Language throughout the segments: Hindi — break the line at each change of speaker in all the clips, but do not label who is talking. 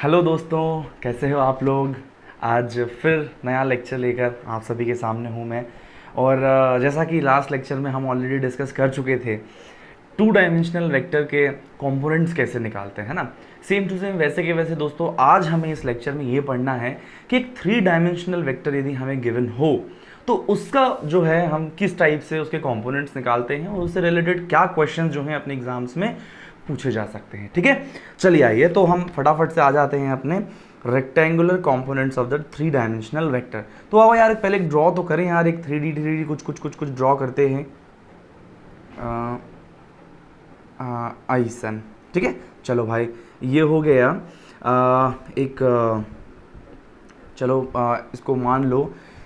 हेलो दोस्तों, कैसे हो आप लोग। आज फिर नया लेक्चर लेकर आप सभी के सामने हूँ मैं। और जैसा कि लास्ट लेक्चर में हम ऑलरेडी डिस्कस कर चुके थे, टू डायमेंशनल वेक्टर के कंपोनेंट्स कैसे निकालते हैं ना। सेम टू सेम वैसे के वैसे दोस्तों आज हमें इस लेक्चर में ये पढ़ना है कि एक थ्री डायमेंशनल वेक्टर यदि हमें गिवन हो तो उसका जो है हम किस टाइप से उसके कंपोनेंट्स निकालते हैं और उससे रिलेटेड क्या क्वेश्चन जो हैं अपने एग्जाम्स में पूछे जा सकते हैं। ठीक है, चलिए आइए तो हम फटाफट से आ जाते हैं अपने rectangular components of the three dimensional vector. तो आओ यार पहले एक ड्रॉ तो करें यार, एक थ्री डी कुछ ड्रॉ करते हैं। आइसन, ठीक है, चलो भाई ये हो गया। चलो इसको मान लो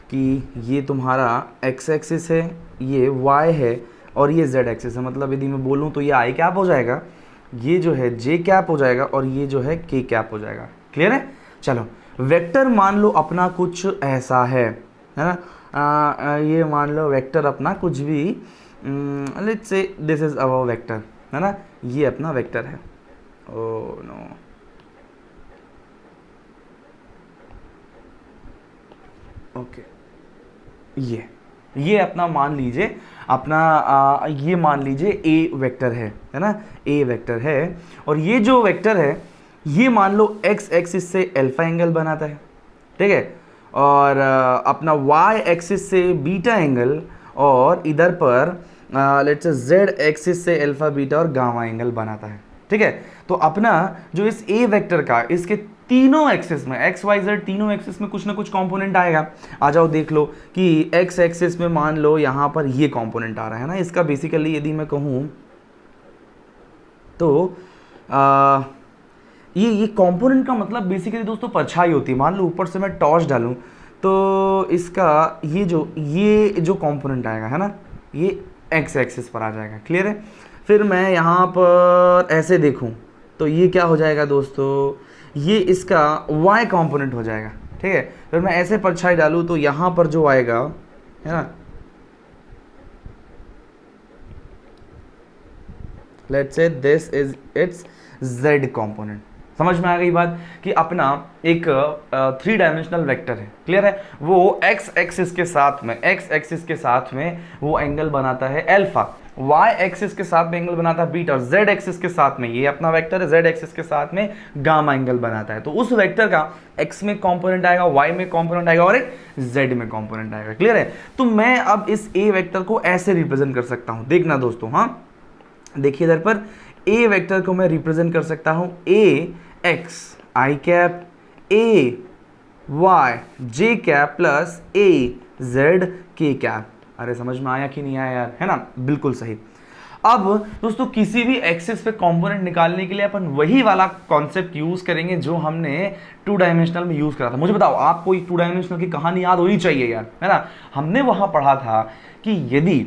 कि ये तुम्हारा एक्स एक्सिस है, ये वाई है और ये जेड एक्सिस है। मतलब यदि मैं बोलूँ तो ये आई कैप हो जाएगा, ये जो है जे कैप हो जाएगा और ये जो है के कैप हो जाएगा। क्लियर है। चलो वेक्टर मान लो अपना कुछ ऐसा है ना। ये मान लो वेक्टर अपना कुछ भी, let's say this is our vector, है ना, ये अपना वेक्टर है। ओ नो, ओके, ये अपना मान लीजिए अपना ये मान लीजिए ए वेक्टर है ना, ए वेक्टर है। और ये जो वेक्टर है ये मान लो एक्स एक्सिस से अल्फा एंगल बनाता है, ठीक है, और अपना वाई एक्सिस से बीटा एंगल, और इधर पर लेट्स से जेड एक्सिस से अल्फा बीटा और गामा एंगल बनाता है। ठीक है, तो अपना जो इस ए वेक्टर का इसके तीनों एक्सिस में एक्स वाई जेड तीनों एक्सिस में कुछ ना कुछ कंपोनेंट आएगा। आ जाओ देख लो कि एक्स एक्सिस में मान लो यहाँ पर ये कंपोनेंट आ रहा है ना। इसका बेसिकली यदि मैं कहूँ तो ये कंपोनेंट का मतलब बेसिकली दोस्तों परछाई होती है। मान लो ऊपर से मैं टॉर्च डालूं तो इसका ये जो कंपोनेंट आएगा है ना, ये एक्स एक्सिस पर आ जाएगा। क्लियर है। फिर मैं यहाँ पर ऐसे देखूँ तो ये क्या हो जाएगा दोस्तों, ये इसका y कंपोनेंट हो जाएगा। ठीक है, फिर मैं ऐसे परछाई डालूँ तो यहाँ पर जो आएगा है ना, let's say this is it's z component. समझ में आ गई बात कि अपना एक थ्री डायमेंशनल वेक्टर है। क्लियर है, वो एक्स एक्सिस के साथ में वो एंगल बनाता है अल्फा, y एक्सिस के साथ में एंगल बनाता है बीटा, और z एक्सिस के साथ में ये अपना वेक्टर है, z एक्सिस के साथ में गामा एंगल बनाता है। तो उस वेक्टर का x में कंपोनेंट आएगा, y में कंपोनेंट आएगा और एक z में कंपोनेंट आएगा। क्लियर है। तो मैं अब इस a वेक्टर को ऐसे रिप्रेजेंट कर सकता हूं, देखना दोस्तों। हाँ देखिए इधर पर a वेक्टर को मैं रिप्रेजेंट कर सकता हूं a x I cap, a y j cap plus a z k cap. अरे समझ में आया कि नहीं आया यार, है ना, बिल्कुल सही। अब दोस्तों किसी भी एक्सिस पे कंपोनेंट निकालने के लिए अपन वही वाला कॉन्सेप्ट यूज करेंगे जो हमने टू डायमेंशनल में यूज करा था। मुझे बताओ आपको टू डायमेंशनल की कहानी याद होनी चाहिए यार, है ना। हमने वहां पढ़ा था कि यदि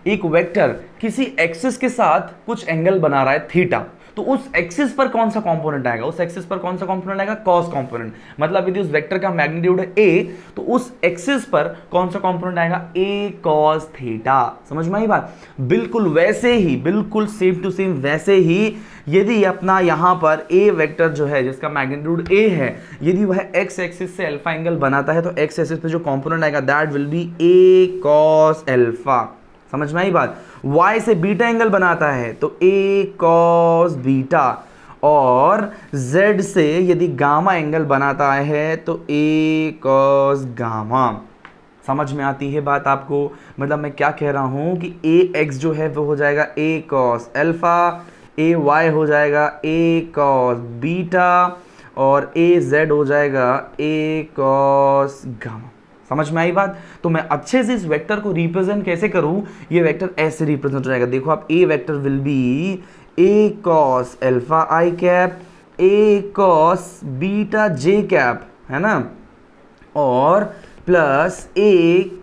एक वेक्टर किसी एक्सिस के साथ कुछ एंगल बना रहा है थीटा, तो उस एक्सिस पर कौन सा कंपोनेंट आएगा, उस एक्सिस पर कौन सा कंपोनेंट आएगा, कॉस कंपोनेंट। मतलब यदि उस वेक्टर का मैग्नीट्यूड है a तो उस एक्सिस पर कौन सा कंपोनेंट आएगा, a cos थीटा। समझ में आई बात। बिल्कुल वैसे ही, बिल्कुल सेम टू सेम वैसे ही यदि अपना यहां पर a वेक्टर जो है जिसका मैग्नीट्यूड a है, यदि वह x एक्सिस से अल्फा एंगल बनाता है तो x एक्सिस पे जो कंपोनेंट आएगा that will B a cos alpha. समझ में आई बात। y से बीटा एंगल बनाता है तो a cos बीटा, और z से यदि गामा एंगल बनाता है तो a cos गामा। समझ में आती है बात आपको। मतलब मैं क्या कह रहा हूं कि ax जो है वो हो जाएगा a cos अल्फा, ay हो जाएगा a cos बीटा और az हो जाएगा a cos गामा। समझ में आई बात। तो मैं अच्छे से इस वेक्टर को रिप्रेजेंट कैसे करूं, ये वेक्टर ऐसे रिप्रेजेंट हो जाएगा। देखो आप a vector will B a cos alpha I cap, a cos beta j cap, है ना, और plus a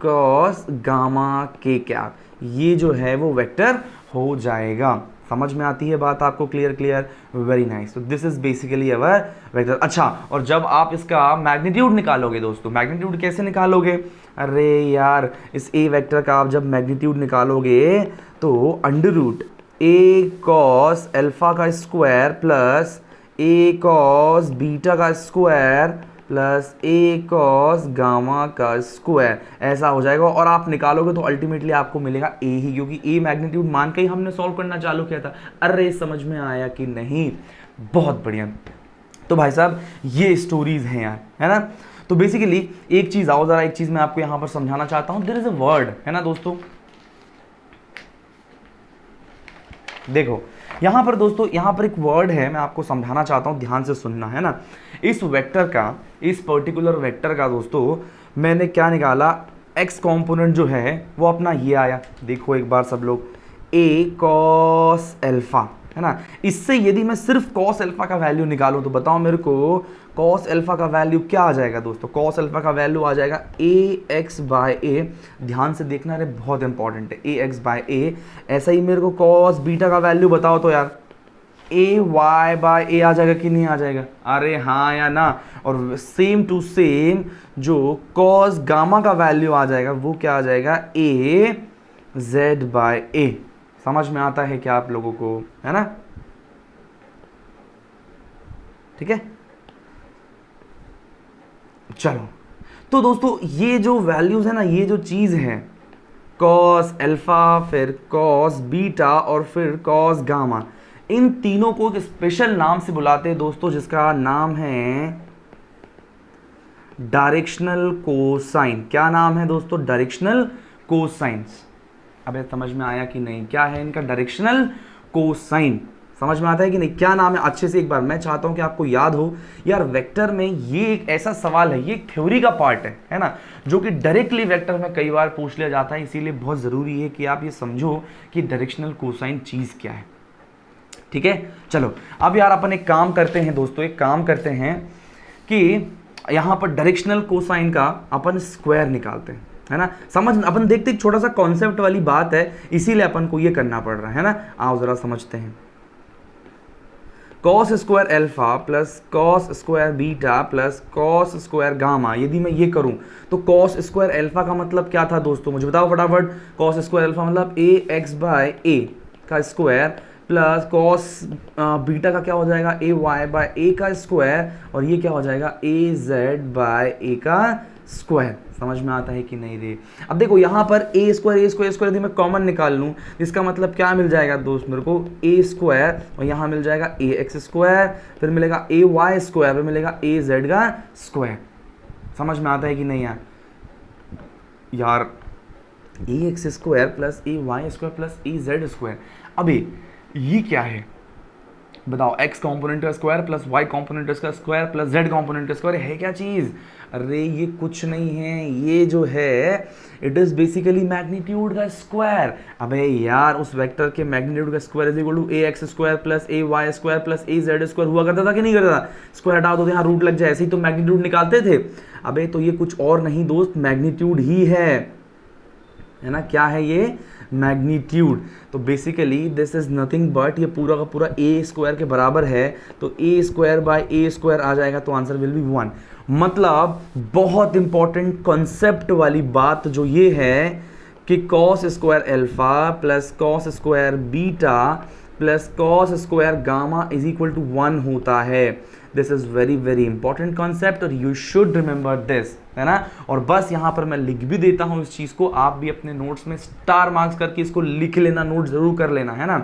cos gamma k cap. ये जो है वो वेक्टर हो जाएगा। समझ में आती है बात आपको। Clear, very nice. तो this is basically our vector. अच्छा, और जब आप इसका मैग्नीट्यूड निकालोगे दोस्तों, मैग्नीट्यूड कैसे निकालोगे, अरे यार इस ए वेक्टर का आप जब मैग्नीट्यूड निकालोगे तो under root a cos alpha का square plus A cos beta का square plus A cos gamma का स्क्वायर, ऐसा हो जाएगा। और आप निकालोगे तो अल्टीमेटली आपको मिलेगा ए ही, क्योंकि ए मैग्नीट्यूड मान के ही हमने सॉल्व करना चालू किया था। अरे समझ में आया कि नहीं? बहुत बढ़िया। तो भाई साहब ये स्टोरीज हैं यार, है ना। तो बेसिकली एक चीज आओ जरा, एक चीज मैं आपको यहां पर समझाना चाहता हूं। देयर इज अ वर्ड, है ना दोस्तों। देखो यहां पर दोस्तों, यहां पर एक वर्ड है, मैं आपको समझाना चाहता हूं, ध्यान से सुनना, है ना। इस वेक्टर का, इस पर्टिकुलर वेक्टर का दोस्तों मैंने क्या निकाला, एक्स कंपोनेंट जो है वो अपना ये आया। देखो एक बार सब लोग, ए कॉस एल्फा, है ना। इससे यदि मैं सिर्फ कॉस एल्फा का वैल्यू निकालूं तो बताओ मेरे को कॉस एल्फा का वैल्यू क्या आ जाएगा दोस्तों। कॉस एल्फा का वैल्यू आ जाएगा ए एक्स बाय ए। ध्यान से देखना, अरे बहुत इंपॉर्टेंट है, ए एक्स बाय ए। ऐसा ही मेरे को कॉस बीटा का वैल्यू बताओ तो यार ए वाई बाय ए आ जाएगा कि नहीं आ जाएगा? अरे हाँ या ना। और सेम टू सेम जो कॉस गामा का वैल्यू आ जाएगा वो क्या आ जाएगा, ए जेड बाय ए। समझ में आता है क्या आप लोगों को, है ना? ठीक है, चलो। तो दोस्तों ये जो वैल्यूज है ना, ये जो चीज है कॉस अल्फा, फिर कॉस बीटा और फिर कॉस गामा, इन तीनों को एक स्पेशल नाम से बुलाते हैं दोस्तों, जिसका नाम है डायरेक्शनल कोसाइन। क्या नाम है दोस्तों? Directional cosines. अबे समझ में आया कि नहीं? क्या है इनका? Directional cosine. समझ में आता है कि नहीं? क्या नाम है? अच्छे से एक बार मैं चाहता हूं कि आपको याद हो यार। वेक्टर में ये एक ऐसा सवाल है, ये एक थ्योरी का पार्ट है ना, जो कि डायरेक्टली वेक्टर में कई बार पूछ लिया जाता है। इसीलिए बहुत जरूरी है कि आप ये समझो कि डायरेक्शनल कोसाइन चीज क्या है। ठीक है, चलो अब यार अपन एक काम करते हैं दोस्तों, एक काम करते हैं कि यहां पर डायरेक्शनल कोसाइन का अपन स्क्वायर निकालते हैं, है ना। समझ, अपन देखते छोटा सा कॉन्सेप्ट वाली बात है, इसीलिए अपन को ये करना पड़ रहा है ना। आओ जरा समझते हैं। Cos square alpha plus cos square beta plus cos square gamma, यदि मैं ये करूं तो कॉस स्क्वायर अल्फा का मतलब क्या था दोस्तों? मुझे बताओ फटाफट। कॉस स्क्वायर अल्फा मतलब ए एक्स बाय ए का स्क्वायर प्लस कॉस बीटा का क्या हो जाएगा, ए वाई बाय ए का स्क्वायर, और ये क्या हो जाएगा, ए जेड बाय ए का स्क्वायर। समझ में आता है कि नहीं रे? अब देखो यहाँ पर ए स्क्वायर यदि मैं कॉमन निकाल लूँ, इसका मतलब क्या मिल जाएगा दोस्त मेरे को, ए स्क्वायर, और यहाँ मिल जाएगा ए एक्स स्क्वायर, फिर मिलेगा ए वाई स्क्वायर, फिर मिलेगा ए जेड का स्क्वायर। समझ में आता है कि नहीं यार? ए X square plus A Y square plus A Z square. अभी ये क्या है बताओ? एक्स कॉम्पोनेंट का स्क्वायर प्लस वाई कॉम्पोनेंट का स्क्वायर प्लस जेड कॉम्पोनेंट का स्क्वायर है क्या चीज? अरे ये कुछ नहीं है, ये जो है इट इज बेसिकली मैग्नीट्यूड का स्क्वायर। अबे यार उस वेक्टर के मैग्नीट्यूड का square is equal to A X square plus A Y square plus A Z square हुआ करता था कि नहीं करता था? स्क्वायर हटाओ तो यहाँ रूट लग जाए, ऐसे ही तो मैग्नीट्यूड निकालते थे। अबे तो ये कुछ और नहीं दोस्त, मैग्नीट्यूड ही है ना। क्या है ये? मैग्नीट्यूड। तो basically this is nothing but, ये पूरा का पूरा ए स्क्वायर के बराबर है, तो ए स्क्वायर बाय ए स्क्वायर आ जाएगा, तो आंसर विल बी 1। मतलब बहुत इंपॉर्टेंट कॉन्सेप्ट वाली बात जो ये है कि cos square alpha plus cos square beta plus cos square gamma is equal to 1 होता है। This is very very important concept और यू शुड रिमेंबर दिस, है ना। और बस यहाँ पर मैं लिख भी देता हूँ इस चीज को, आप भी अपने नोट्स में स्टार मार्क्स करके इसको लिख लेना, नोट जरूर कर लेना, है ना।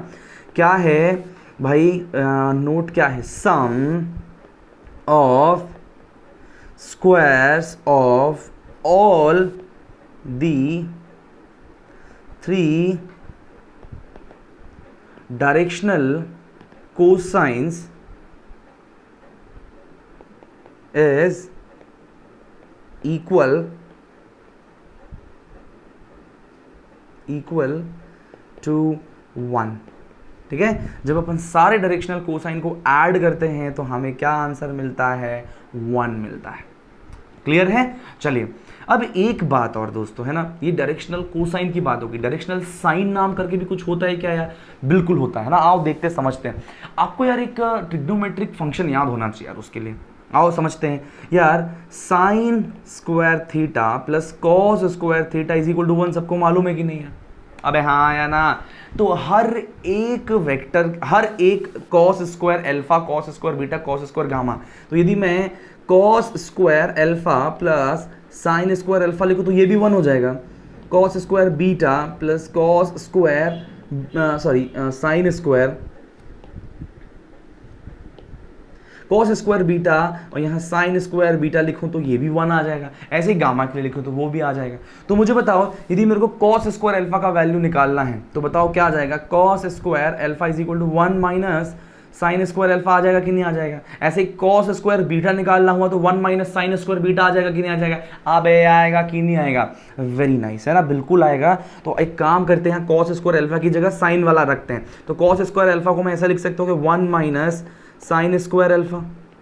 क्या है भाई नोट क्या है? Sum of squares of all the 3 directional cosines is equal to 1। ठीक है, जब अपन सारे डायरेक्शनल कोसाइन को ऐड करते हैं तो हमें क्या आंसर मिलता है? 1 मिलता है। क्लियर है? चलिए अब एक बात और दोस्तों, है ना, ये डायरेक्शनल कोसाइन की बात होगी। डायरेक्शनल साइन नाम करके भी कुछ होता है क्या यार? बिल्कुल होता है ना। आओ देखते समझते हैं। आपको यार एक ट्रिग्नोमेट्रिक फंक्शन याद होना चाहिए यार उसके लिए। आओ समझते हैं यार। Sine square theta plus cos square theta is equal to 1 सबको मालूम है कि नहीं है? अबे हाँ या ना? तो हर एक वेक्टर, हर एक cos square alpha, cos square beta, cos square gamma, तो यदि मैं cos square alpha plus sine square alpha लिखूं तो ये भी 1 हो जाएगा। Cos square beta plus cos square sine square cos square beta और यहाँ साइन स्क्वायर बीटा लिखूं तो ये भी 1 आ जाएगा। ऐसे ही गामा के लिए लिखूं तो वो भी आ जाएगा। तो मुझे बताओ यदि मेरे को कॉस स्क्वायर अल्फा का वैल्यू निकालना है तो बताओ क्या आ जाएगा? Cos square alpha is equal to 1 minus sine square alpha आ जाएगा कि नहीं आ जाएगा? ऐसे ही कॉस स्क्वायर बीटा निकालना हुआ तो 1 माइनस साइन स्क्वायर बीटा आ जाएगा कि नहीं आ जाएगा? अबे आएगा कि नहीं आएगा? वेरी नाइस, है ना, बिल्कुल आएगा। तो एक काम करते हैं, कॉस स्क्वायर अल्फा की जगह साइन वाला रखते हैं। तो कॉस स्क्वायर अल्फा को मैं ऐसा लिख सकता हूँ कि 1 माइनस साइन स्क्वायर अल्फा,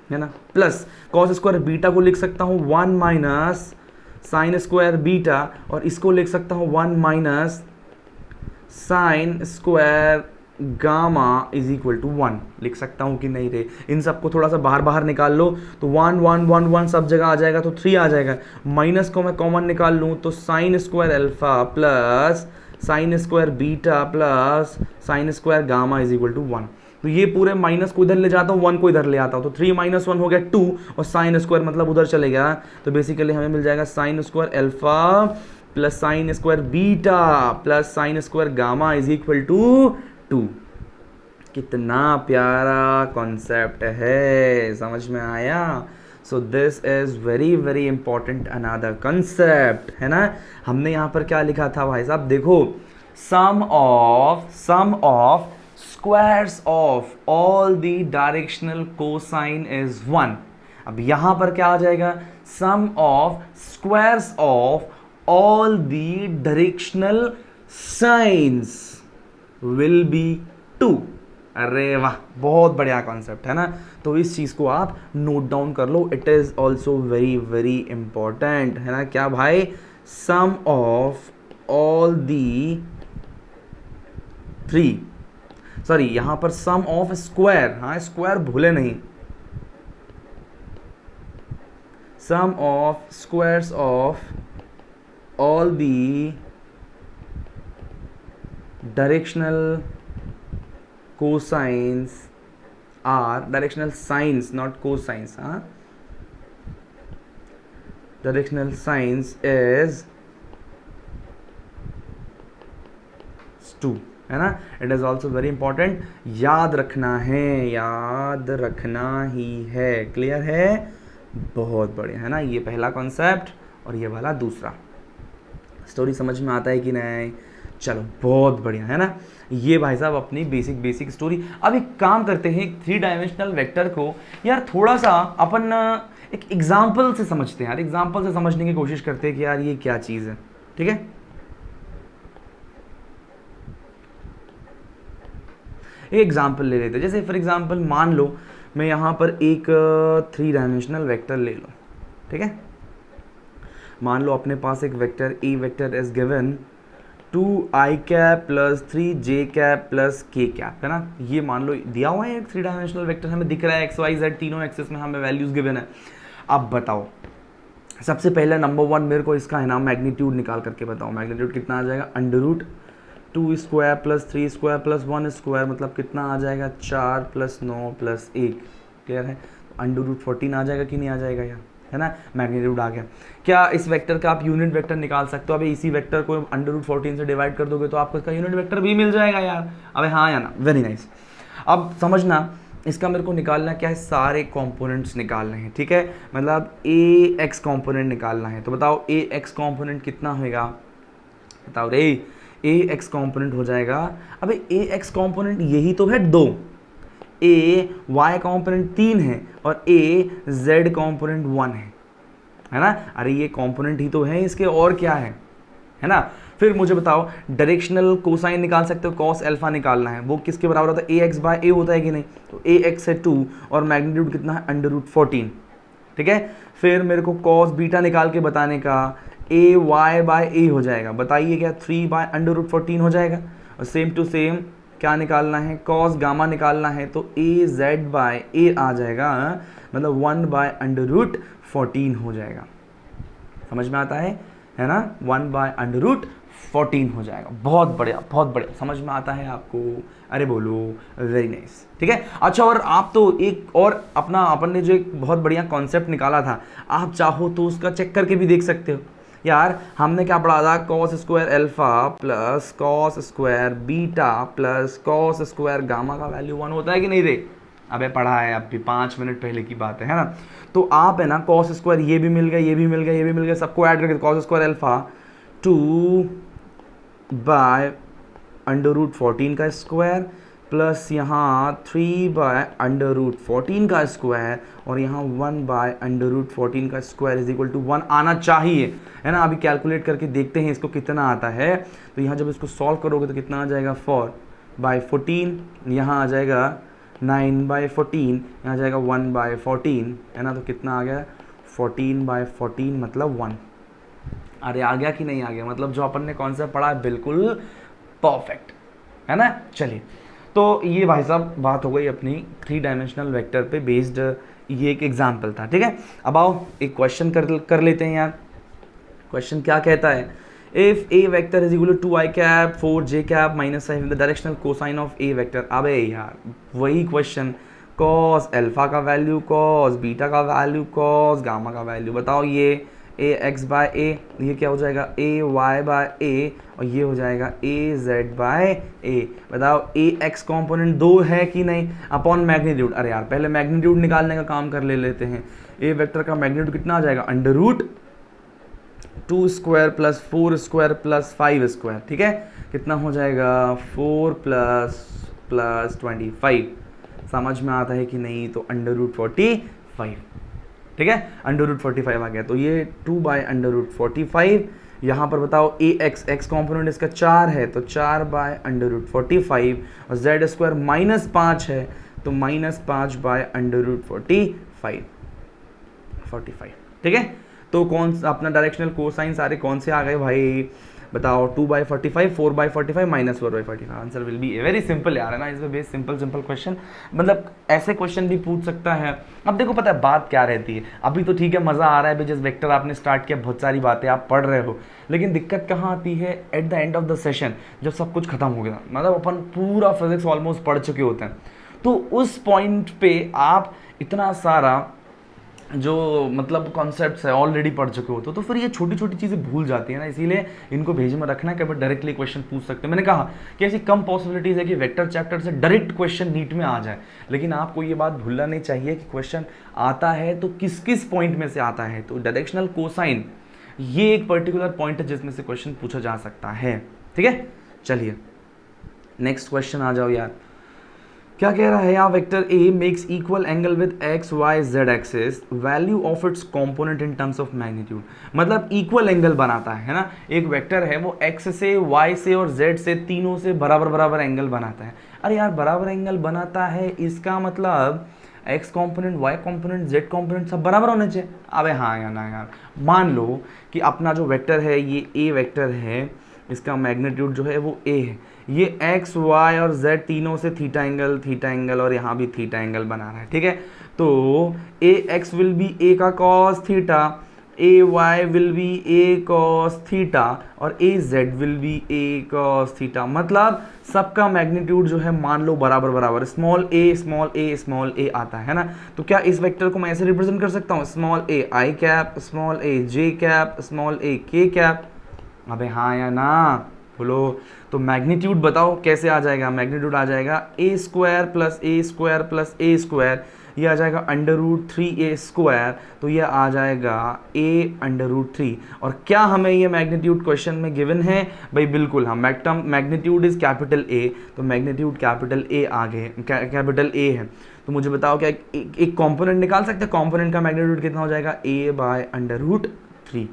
है ना, प्लस कॉस स्क्वायर बीटा को लिख सकता हूँ 1 माइनस साइन स्क्वायर बीटा, और इसको लिख सकता हूँ 1 minus sine square gamma is equal to 1 लिख सकता हूँ कि नहीं रे? इन सबको थोड़ा सा बाहर बाहर निकाल लो तो 1 1 1 1 सब जगह आ जाएगा तो 3 आ जाएगा। माइनस को मैं कॉमन निकाल लूँ तो sine square alpha plus sine square beta plus sine square gamma is equal to 1। तो ये पूरे माइनस को इधर ले जाता हूँ, 1 को इधर ले आता हूँ, तो 3 माइनस 1 हो गया 2, और साइन स्क्वायर मतलब उधर चले गया। तो बेसिकली हमें मिल जाएगा sine square alpha plus sine square beta plus sine square gamma is equal to 2। कितना प्यारा कॉन्सेप्ट है, समझ में आया? So this is very very important another concept, है ना। हमने यहाँ पर क्या लिखा था भाई साहब? देखो, sum of squares of all the directional cosine is 1। अब यहां पर क्या आ जाएगा? Sum of squares of all the directional sines will be 2। अरे वाह, बहुत बढ़िया कॉन्सेप्ट है ना। तो इस चीज को आप नोट डाउन कर लो, it is also very very important, है ना। क्या भाई? Sum of all the 3, sorry यहां पर सम ऑफ स्क्वायर, हाँ स्क्वायर भूले नहीं, sum of squares of all the directional cosines are, directional sines not cosines, हाँ, डायरेक्शनल साइंस इज 2, है ना। It is also very important, याद रखना है, याद रखना ही है। क्लियर है? बहुत बढ़िया, है ना। ये पहला कॉन्सेप्ट और ये वाला दूसरा। स्टोरी समझ में आता है कि नहीं? चलो बहुत बढ़िया, है ना। ये भाई साहब अपनी बेसिक स्टोरी। अब एक काम करते हैं, 3 डायमेंशनल वेक्टर को यार थोड़ा सा अपन एक एग्जाम्पल से समझते हैं यार, एग्जाम्पल से समझने की कोशिश करते हैं कि यार ये क्या चीज़ है। ठीक है, एक एग्जाम्पल ले लेते हैं। जैसे फॉर एग्जाम्पल मान लो मैं यहाँ पर एक 3 डायमेंशनल वेक्टर ले लो। ठीक है, मान लो अपने पास एक vector A vector is given 2i cap plus 3j plus k cap, है ना। ये मान लो दिया हुआ है एक 3 डायमेंशनल वेक्टर, हमें दिख रहा है x y z तीनों एक्सिस में हमें वैल्यूज गिवन है। अब बताओ, सबसे पहले नंबर 1 मेरे को इसका है ना मैग्नीट्यूड निकाल करके बताओ। मैग्नीट्यूड कितना आ जाएगा? Under 2 square plus 3 square plus 1 square, मतलब कितना आ जाएगा? 4 प्लस 9 प्लस 1। क्लियर है? अंडर 14 आ जाएगा कि नहीं आ जाएगा यार, है ना। मैग्नीट्यूड आ गया। क्या इस वेक्टर का आप यूनिट वेक्टर निकाल सकते हो? अभी इसी वेक्टर को अंडर 14 से डिवाइड कर दोगे तो आपको इसका यूनिट वेक्टर भी मिल जाएगा यार। अबे हाँ या ना? Very nice. अब समझना, इसका मेरे को निकालना क्या है? सारे कंपोनेंट्स निकालने हैं। ठीक है, मतलब ए एक्स कॉम्पोनेंट निकालना है। तो बताओ ए एक्स कॉम्पोनेंट कितना होगा? बताओ रे, ए एक्स कॉम्पोनेंट हो जाएगा, अबे ए एक्स कॉम्पोनेंट यही तो है 2, ए वाई कॉम्पोनेंट 3 है और ए जेड कॉम्पोनेंट 1 है ना। अरे ये कॉम्पोनेंट ही तो है इसके, और क्या है ना। फिर मुझे बताओ, डायरेक्शनल कोसाइन निकाल सकते हो, कॉस अल्फा निकालना है, वो किसके बराबर होता है? ए एक्स बाय ए होता है कि नहीं? तो ए एक्स है 2 और मैग्नीट्यूड कितना है? अंडर 14। ठीक है, फिर मेरे को कॉस बीटा निकाल के बताने का, ए वाई बाय ए हो जाएगा, बताइए क्या? 3 बाय अंडर 14 हो जाएगा। और सेम टू सेम क्या निकालना है? कॉस गामा निकालना है, तो ए जेड बाय ए आ जाएगा, मतलब 1 बाय अंडर 14 हो जाएगा। समझ में आता है ना? 1 बाय अंडर 14 हो जाएगा। बहुत बढ़िया, बहुत बढ़िया, समझ में आता है आपको? अरे बोलो, वेरी नाइस। ठीक है, अच्छा, और आप तो एक और अपना अपन ने जो एक बहुत बढ़िया कॉन्सेप्ट निकाला था, आप चाहो तो उसका चेक करके भी देख सकते हो यार। हमने क्या पढ़ा था? Cos square alpha plus cos square beta plus cos square gamma का वैल्यू 1 होता है कि नहीं रे? अबे पढ़ा है, अब भी 5 मिनट पहले की बात है ना? तो आप है ना कॉस स्क्वायर, ये भी मिल गया, ये भी मिल गया, ये भी मिल गया, सबको ऐड करके cos square alpha 2 by under root 14 का स्क्वायर प्लस यहाँ 3 बाय अंडर रूट 14 का स्क्वायर और यहाँ 1 बाय अंडर रूट 14 का स्क्वायर इज इक्वल टू 1 आना चाहिए, है ना? अभी कैलकुलेट करके देखते हैं इसको कितना आता है। तो यहाँ जब इसको सॉल्व करोगे तो कितना आ जाएगा? 4 बाय 14, यहाँ आ जाएगा 9 बाय 14, यहाँ आ जाएगा 1 बाय 14, है ना? तो कितना आ गया? 14 बाय 14 मतलब 1। अरे आ गया कि नहीं आ गया? मतलब जो अपन ने कॉन्सेप्ट पढ़ा है बिल्कुल परफेक्ट, है ना? चलिए, तो ये भाई साहब बात हो गई अपनी 3 डायमेंशनल वेक्टर पे बेस्ड, ये एक एग्जाम्पल था। ठीक है, अब आओ एक क्वेश्चन कर लेते हैं यार। क्वेश्चन क्या कहता है? If A vector is equal to 2i cap 4j cap minus 5 in the directional cosine of A vector. अबे यार वही क्वेश्चन, कॉस अल्फा का वैल्यू कॉस बीटा का वैल्यू कॉस गामा का वैल्यू, बताओ ये ए एक्स बाय ए, ये क्या हो जाएगा? ए वाई बाय ए, और ये हो जाएगा ए जेड बाय ए। बताओ ए एक्स कॉम्पोनेंट 2 है कि नहीं? Upon magnitude. अरे यार पहले मैग्नीट्यूड निकालने का काम कर लेते हैं। ए वेक्टर का मैग्नीट्यूड कितना आ जाएगा? Under root 2 square plus 4 square plus 5 square. ठीक है, कितना हो जाएगा? 4 प्लस 25। समझ में आता है कि नहीं? तो अंडर रूट 45। ठीक है, अंडर रूट 45 आ गया। तो ये 2 बाय अंडर रूट 45, यहाँ पर बताओ ए एक्स, एक्स कॉम्पोनेंट इसका 4 है तो 4 बाय अंडर रूट 45, और जेड स्क्वायर -5 है तो -5 बाय अंडर रूट 45। ठीक है, तो कौन सा अपना डायरेक्शनल कोसाइन सारे कौन से आ गए भाई? बताओ 2 by 45, 4 by 45, minus 4 by 45। Answer will be very simple यार, है ना? इसमें बेस सिंपल क्वेश्चन, मतलब ऐसे क्वेश्चन भी पूछ सकता है। अब देखो पता है बात क्या रहती है, अभी तो ठीक है मज़ा आ रहा है, जिस वेक्टर आपने स्टार्ट किया बहुत सारी बातें आप पढ़ रहे हो, लेकिन दिक्कत कहाँ आती है? At the end of the session, जब सब कुछ खत्म हो गया, मतलब अपन पूरा फिजिक्स ऑलमोस्ट पढ़ चुके होते हैं, तो उस पॉइंट पे आप इतना सारा जो मतलब कॉन्सेप्ट्स है ऑलरेडी पढ़ चुके हो तो फिर ये छोटी छोटी चीज़ें भूल जाती है ना, इसीलिए इनको भेज में रखना है कि भाई डायरेक्टली क्वेश्चन पूछ सकते हैं। मैंने कहा कि ऐसी कम पॉसिबिलिटीज़ है कि वेक्टर चैप्टर से डायरेक्ट क्वेश्चन नीट में आ जाए, लेकिन आपको ये बात भूलना नहीं चाहिए कि क्वेश्चन आता है तो किस किस पॉइंट में से आता है। तो डायरेक्शनल कोसाइन ये एक पर्टिकुलर पॉइंट है जिसमें से क्वेश्चन पूछा जा सकता है। ठीक है, चलिए नेक्स्ट क्वेश्चन आ जाओ यार। क्या कह रहा है यहाँ? Vector A makes equal angle with X Y Z axis, value of its component in terms of magnitude. मतलब इक्वल एंगल बनाता है ना, एक वेक्टर है वो एक्स से वाई से और जेड से तीनों से बराबर बराबर एंगल बनाता है। अरे यार बराबर एंगल बनाता है इसका मतलब X component Y component Z component सब बराबर होने चाहिए। अबे हाँ या ना यार, मान लो कि अपना जो वेक्टर है ये ए वेक्टर है, इसका मैग्नीट्यूड जो है वो ए है, ये एक्स वाई और जेड तीनों से थीटा एंगल और यहाँ भी थीटा एंगल बना रहा है। ठीक है, तो A X will be A का cos theta, A Y will be A cos theta और A Z will be A cos theta. मतलब सबका मैग्नीट्यूड जो है मान लो बराबर बराबर, स्मॉल ए आता है ना। तो क्या इस वेक्टर को मैं ऐसे रिप्रेजेंट कर सकता हूँ? स्मॉल ए आई कैप, स्मॉल ए जे कैप, स्मॉल ए के कैप। अबे हाँ या ना बोलो। तो मैग्नीट्यूड बताओ कैसे आ जाएगा? मैग्नीट्यूड आ जाएगा ए स्क्वायर प्लस ए स्क्वायर प्लस ए स्क्वायर, ये आ जाएगा अंडर रूट 3a स्क्वायर, तो ये आ जाएगा a अंडर रूट 3। और क्या हमें ये मैग्नीट्यूड क्वेश्चन में गिवन है? भाई बिल्कुल, हम मैग्नीट्यूड इज कैपिटल A, तो मैग्नीट्यूड कैपिटल A आ गए, कैपिटल A है। तो मुझे बताओ क्या एक कॉम्पोनेंट निकाल सकते हैं? कॉम्पोनेंट का मैग्नीट्यूड कितना हो जाएगा? a बाय अंडर रूट 3,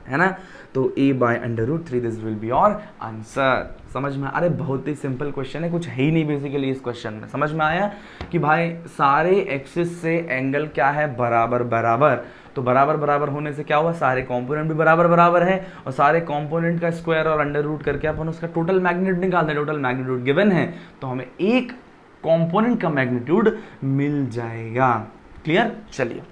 है ना। तो a by under root 3 this will be your answer. समझ में? अरे बहुत ही सिंपल क्वेश्चन है, कुछ है ही नहीं बेसिकली इस क्वेश्चन में। समझ में आया कि भाई सारे एक्सिस से एंगल क्या है? बराबर बराबर। तो बराबर बराबर होने से क्या हुआ? सारे कंपोनेंट भी बराबर बराबर है, और सारे कंपोनेंट का स्क्वायर और अंडर रूट करके अपन उसका टोटल मैग्नीट्यूड निकालते हैं। टोटल मैग्नीट्यूड गिवन है तो हमें एक कंपोनेंट का मैग्नीट्यूड मिल जाएगा। क्लियर? चलिए,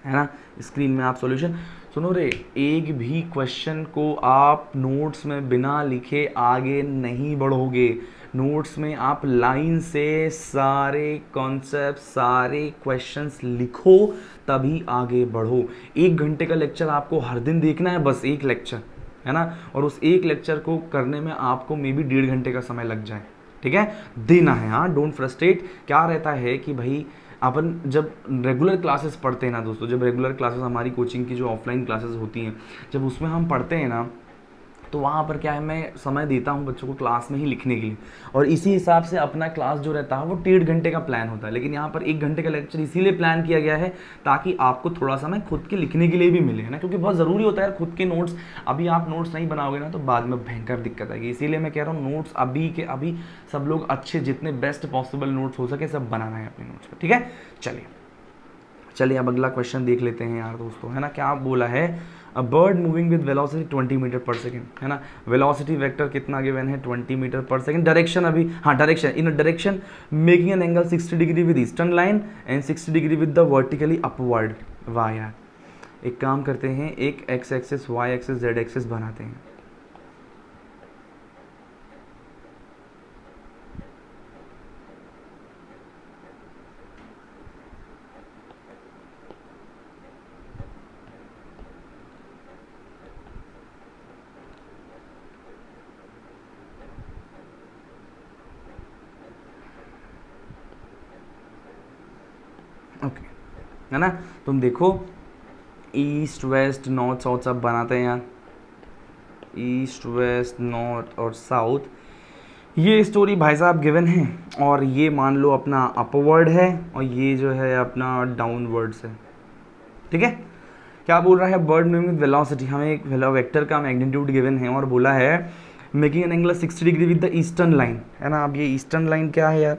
है ना, स्क्रीन में आप सॉल्यूशन सुनो रे, एक भी क्वेश्चन को आप नोट्स में बिना लिखे आगे नहीं बढ़ोगे। नोट्स में आप लाइन से सारे कॉन्सेप्ट, सारे क्वेश्चंस लिखो, तभी आगे बढ़ो। 1 घंटे का लेक्चर आपको हर दिन देखना है, बस एक लेक्चर है ना, और उस एक लेक्चर को करने में आपको मे बी 1.5 घंटे का समय लग जाए, ठीक है, देना है। हाँ, डोंट फ्रस्ट्रेट। क्या रहता है कि भाई अपन जब रेगुलर क्लासेस पढ़ते हैं ना दोस्तों, जब रेगुलर क्लासेस हमारी कोचिंग की जो ऑफलाइन क्लासेस होती हैं, जब उसमें हम पढ़ते हैं ना, तो वहाँ पर क्या है, मैं समय देता हूँ बच्चों को क्लास में ही लिखने के लिए, और इसी हिसाब से अपना क्लास जो रहता है वो 1.5 घंटे का प्लान होता है। लेकिन यहाँ पर 1 घंटे का लेक्चर इसीलिए प्लान किया गया है ताकि आपको थोड़ा समय खुद के लिखने के लिए भी मिले, है ना, क्योंकि बहुत ज़रूरी होता है खुद के नोट्स। अभी आप नोट्स नहीं बनाओगे ना तो बाद में भयंकर दिक्कत आएगी। इसीलिए मैं कह रहा हूँ नोट्स अभी के अभी सब लोग अच्छे, जितने बेस्ट पॉसिबल नोट्स हो सके सब बनाना है अपने नोट्स पर, ठीक है। चलिए अब अगला क्वेश्चन देख लेते हैं यार दोस्तों, है ना। क्या बोला है, a bird moving with velocity 20 metre per second, है ना। वेलोसिटी वेक्टर कितना गिवन है, 20 मीटर पर सेकेंड। डायरेक्शन अभी, हाँ, direction, in a direction making an angle 60 degree with eastern line and 60 degree with the vertically upward. वाह यार, एक काम करते हैं, एक X axis, Y axis, Z axis बनाते हैं। ओके, है ना। तुम देखो, ईस्ट वेस्ट नॉर्थ साउथ सब बनाते हैं यार, ईस्ट वेस्ट नॉर्थ और साउथ। ये स्टोरी भाई साहब गिवन है, और ये मान लो अपना अपवर्ड है और ये जो है अपना डाउनवर्ड्स है, ठीक है। क्या बोल रहा है, बर्ड मूविंग वेलोसिटी, हमें एक वेक्टर का मैग्नीट्यूड गिवन है और बोला है making an angle 60 degree with the eastern line, है ना। अब ये ईस्टर्न लाइन क्या है यार,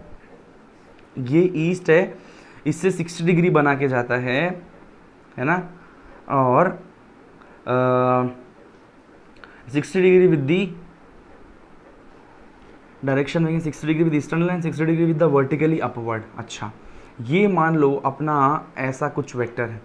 ये ईस्ट है, इससे 60 डिग्री बना के जाता है ना, और 60 डिग्री विद दी डायरेक्शन में 60 degree with eastern line, 60 degree with the vertically upward. अच्छा, ये मान लो अपना ऐसा कुछ वेक्टर है,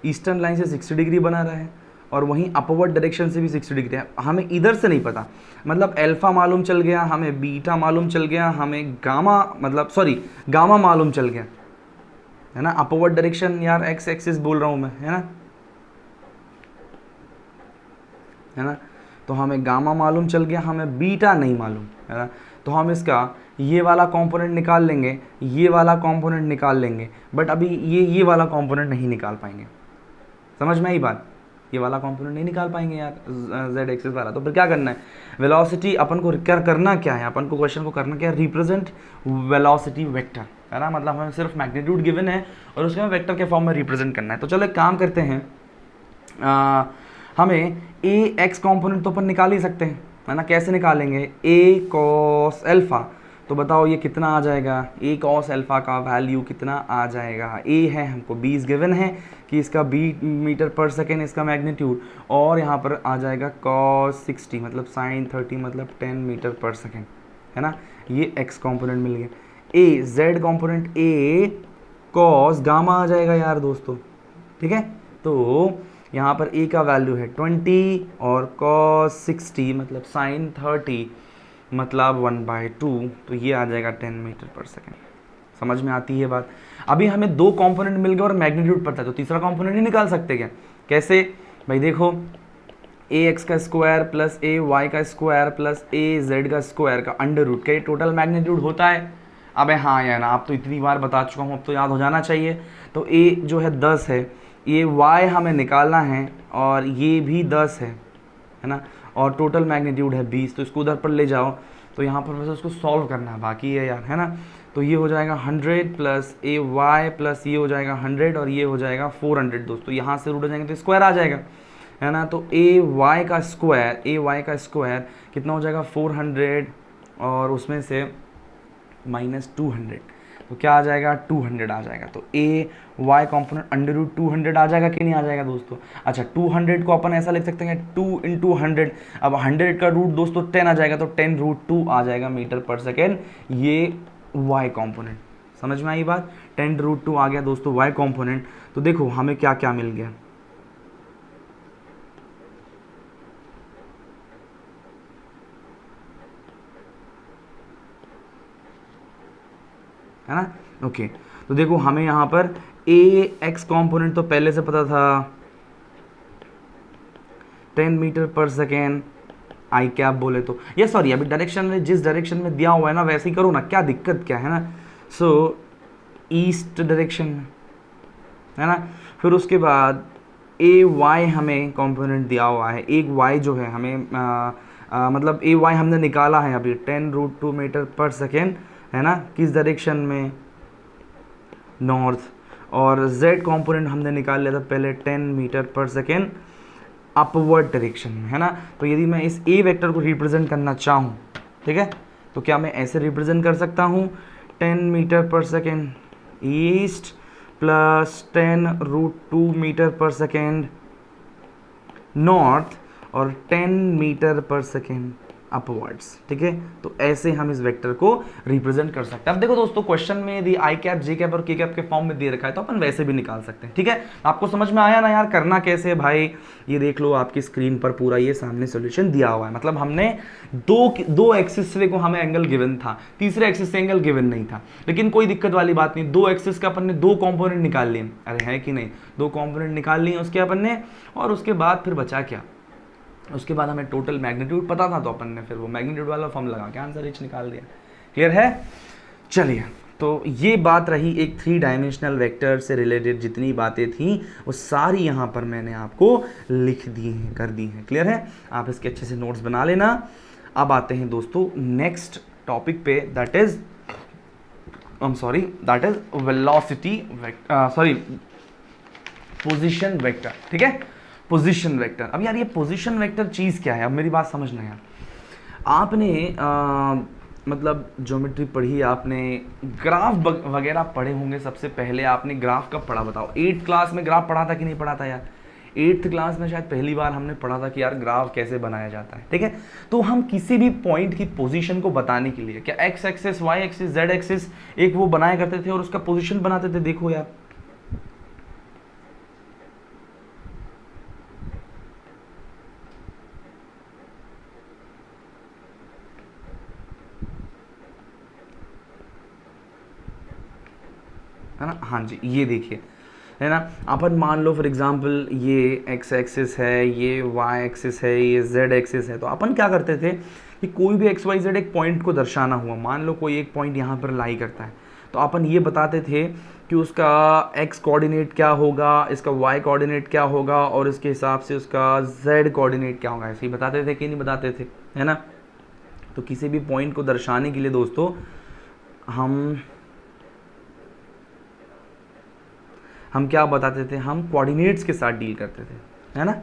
ईस्टर्न लाइन से 60 डिग्री बना रहा है और वहीं अपवर्ड डायरेक्शन से भी 60 डिग्री है। हमें इधर से नहीं पता, मतलब अल्फा मालूम चल गया, हमें बीटा मालूम चल गया, हमें गामा मालूम चल गया, है ना। अपवर्ड डायरेक्शन यार एक्स एक्सिस बोल रहा हूँ मैं, है ना। तो हमें गामा मालूम चल गया, हमें बीटा नहीं मालूम, है ना। तो हम इसका ये वाला कंपोनेंट निकाल लेंगे, ये वाला कंपोनेंट निकाल लेंगे, बट अभी ये वाला कंपोनेंट नहीं निकाल पाएंगे। समझ में आई बात, ये वाला कंपोनेंट नहीं निकाल पाएंगे यार, जेड एक्सिस वाला। तो फिर क्या करना है, वेलोसिटी अपन को क्या करना, क्या है अपन को क्वेश्चन को करना क्या है, रिप्रेजेंट वेलोसिटी वेक्टर, है ना। मतलब हमें सिर्फ मैग्नीट्यूड गिवन है और उसके हमें वेक्टर के फॉर्म में रिप्रेजेंट करना है। तो चलो एक काम करते हैं, हमें ए एक्स कॉम्पोनेंट तो अपन निकाल ही सकते हैं, है ना। कैसे निकालेंगे, ए कॉस एल्फा, तो बताओ ये कितना आ जाएगा, ए कॉस एल्फा का वैल्यू कितना आ जाएगा। ए है हमको 20 गिवन है कि इसका 20 मीटर पर सेकेंड इसका मैग्नीट्यूड, और यहाँ पर आ जाएगा कॉस 60 मतलब साइन 30 मतलब 10 मीटर पर सेकेंड, है ना। ये एक्स कॉम्पोनेंट मिल गया। ए जेड कॉम्पोनेंट, ए कॉस गामा आ जाएगा यार दोस्तों, ठीक है। तो यहाँ पर ए का वैल्यू है 20 और कॉस 60 मतलब साइन 30 मतलब 1/2, तो ये आ जाएगा 10 मीटर पर सेकेंड। समझ में आती है बात। अभी हमें 2 कंपोनेंट मिल गए और मैग्नीट्यूड पता है, तो तीसरा कंपोनेंट नहीं निकाल सकते क्या। कैसे भाई, देखो ए एक्स का स्क्वायर प्लस ए वाई का स्क्वायर प्लस ए जेड का स्क्वायर का अंडर रूट का ये टोटल मैग्नीट्यूड होता है। अबे हाँ यार ना, आप तो इतनी बार बता चुका हूँ, अब तो याद हो जाना चाहिए। तो ए जो है 10 है, ये y हमें निकालना है और ये भी 10 है ना, और टोटल मैग्नीट्यूड है 20। तो इसको उधर पर ले जाओ, तो यहाँ पर बस उसको सॉल्व करना है बाकी है यार, है ना। तो ये हो जाएगा 100 प्लस ए वाई प्लस ये हो जाएगा 100 और ये हो जाएगा 400 दोस्तों। यहाँ से रूट हो जाएंगे तो स्क्वायर आ जाएगा, है ना। तो ए वाई का स्क्वायर कितना हो जाएगा 400 और उसमें से माइनस 200, तो क्या आ जाएगा 200 आ जाएगा। तो ए वाई कॉम्पोनेंट अंडर रूट 200 आ जाएगा कि नहीं आ जाएगा दोस्तों। अच्छा, 200 को अपन ऐसा लिख सकते हैं 2 × 100, अब 100 का रूट दोस्तों 10 आ जाएगा, तो 10√2 आ जाएगा मीटर पर सेकेंड, ये वाई कॉम्पोनेंट। समझ में आई बात, 10√2 आ गया दोस्तों वाई कॉम्पोनेंट। तो देखो हमें क्या क्या मिल गया, है ना। ओके, तो देखो हमें यहाँ पर ए एक्स कॉम्पोनेंट तो पहले से पता था 10 metre per second I cap बोले तो, ये सॉरी अभी डायरेक्शन में जिस डायरेक्शन में दिया हुआ है ना वैसे ही करो ना, क्या दिक्कत क्या है ना। सो ईस्ट डायरेक्शन में, है ना। फिर उसके बाद ए वाई हमें कंपोनेंट दिया हुआ है, एक वाई जो है हमें मतलब ए वाई हमने निकाला है अभी 10√2 मीटर पर सेकेंड, है ना, किस डायरेक्शन में, नॉर्थ। और z कंपोनेंट हमने निकाल लिया था पहले 10 metre per second upward direction में, है ना। तो यदि मैं इस ए वेक्टर को रिप्रेजेंट करना चाहूँ, ठीक है, तो क्या मैं ऐसे रिप्रेजेंट कर सकता हूँ 10 metre per second east plus 10√2 metre per second north और 10 मीटर पर सेकेंड अपवर्ड्स, ठीक है। तो ऐसे हम इस वेक्टर को रिप्रेजेंट कर सकते हैं। अब देखो दोस्तों, क्वेश्चन में यदि आई कैप जे कैप और के कैप के फॉर्म में दे रखा है तो अपन वैसे भी निकाल सकते हैं, ठीक है। आपको समझ में आया ना यार, करना कैसे है भाई, ये देख लो आपकी स्क्रीन पर पूरा ये सामने सोल्यूशन दिया हुआ है। मतलब हमने दो एक्सिस से को हमें एंगल गिवन था, तीसरे एक्सिस से एंगल गिवन नहीं था, लेकिन कोई दिक्कत वाली बात नहीं, दो एक्सिस का अपन ने दो कॉम्पोनेंट निकाल लिए, अरे है कि नहीं, दो कॉम्पोनेंट निकाल लिए उसके अपन ने, और उसके बाद फिर बचा क्या, उसके बाद हमें टोटल मैग्नीट्यूड पता था तो अपन ने फिर वो मैग्नीट्यूड वाला फॉर्म लगा के आंसर एच निकाल दिया। क्लियर है। चलिए, तो ये बात रही एक 3 डायमेंशनल वेक्टर से रिलेटेड जितनी बातें थी वो सारी यहाँ पर मैंने आपको लिख दी हैं, कर दी हैं। क्लियर है, आप इसके अच्छे से नोट्स बना लेना। अब आते हैं दोस्तों नेक्स्ट टॉपिक पे, that is velocity sorry position vector, ठीक है, पोजीशन वेक्टर। अब यार ये पोजीशन वेक्टर चीज़ क्या है, अब मेरी बात समझना यार। आपने मतलब ज्योमेट्री पढ़ी, आपने ग्राफ वगैरह पढ़े होंगे, सबसे पहले आपने ग्राफ कब पढ़ा बताओ, 8th क्लास में ग्राफ पढ़ा था कि नहीं पढ़ा था यार। 8th क्लास में शायद पहली बार हमने पढ़ा था कि यार ग्राफ कैसे बनाया जाता है, ठीक है। तो हम किसी भी पॉइंट की पोजीशन को बताने के लिए क्या X axis, Y axis, Z axis एक वो बनाया करते थे और उसका पोजीशन बनाते थे। देखो यार, है ना, हाँ जी, ये देखिए, है ना, अपन मान लो फॉर एग्जांपल ये एक्स एक्सिस है, ये वाई एक्सिस है, ये जेड एक्सिस है, तो अपन क्या करते थे कि कोई भी एक्स वाई जेड एक पॉइंट को दर्शाना हुआ, मान लो कोई एक पॉइंट यहाँ पर लाई करता है, तो अपन ये बताते थे कि उसका एक्स कोऑर्डिनेट क्या होगा, इसका वाई कोऑर्डिनेट क्या होगा और इसके हिसाब से उसका जेड कोऑर्डिनेट क्या होगा, ऐसे ही बताते थे कि नहीं बताते थे, है ना। तो किसी भी पॉइंट को दर्शाने के लिए दोस्तों हम क्या बताते थे, हम कोऑर्डिनेट्स के साथ डील करते थे, है ना।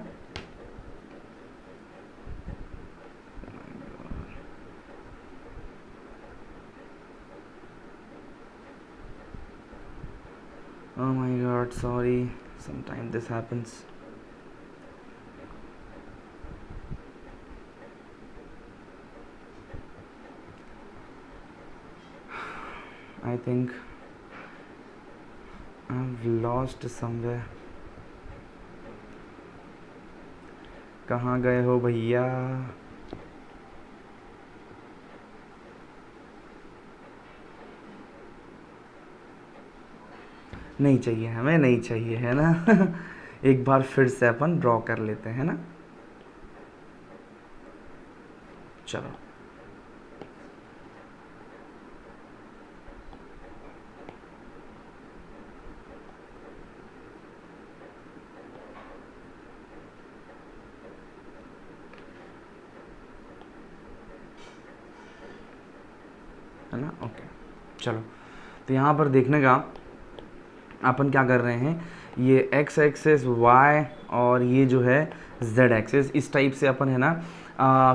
Oh my god, sorry, sometimes this happens. I think I've lost somewhere. कहाँ गए हो भैया। नहीं चाहिए हमें, नहीं चाहिए, है ना। एक बार फिर से अपन ड्रॉ कर लेते हैं ना, चलो। है ना, ओके, चलो। तो यहाँ पर देखने का अपन क्या कर रहे हैं, ये एक्स एक्सिस वाई और ये जो है जेड एक्सिस, इस टाइप से अपन, है ना,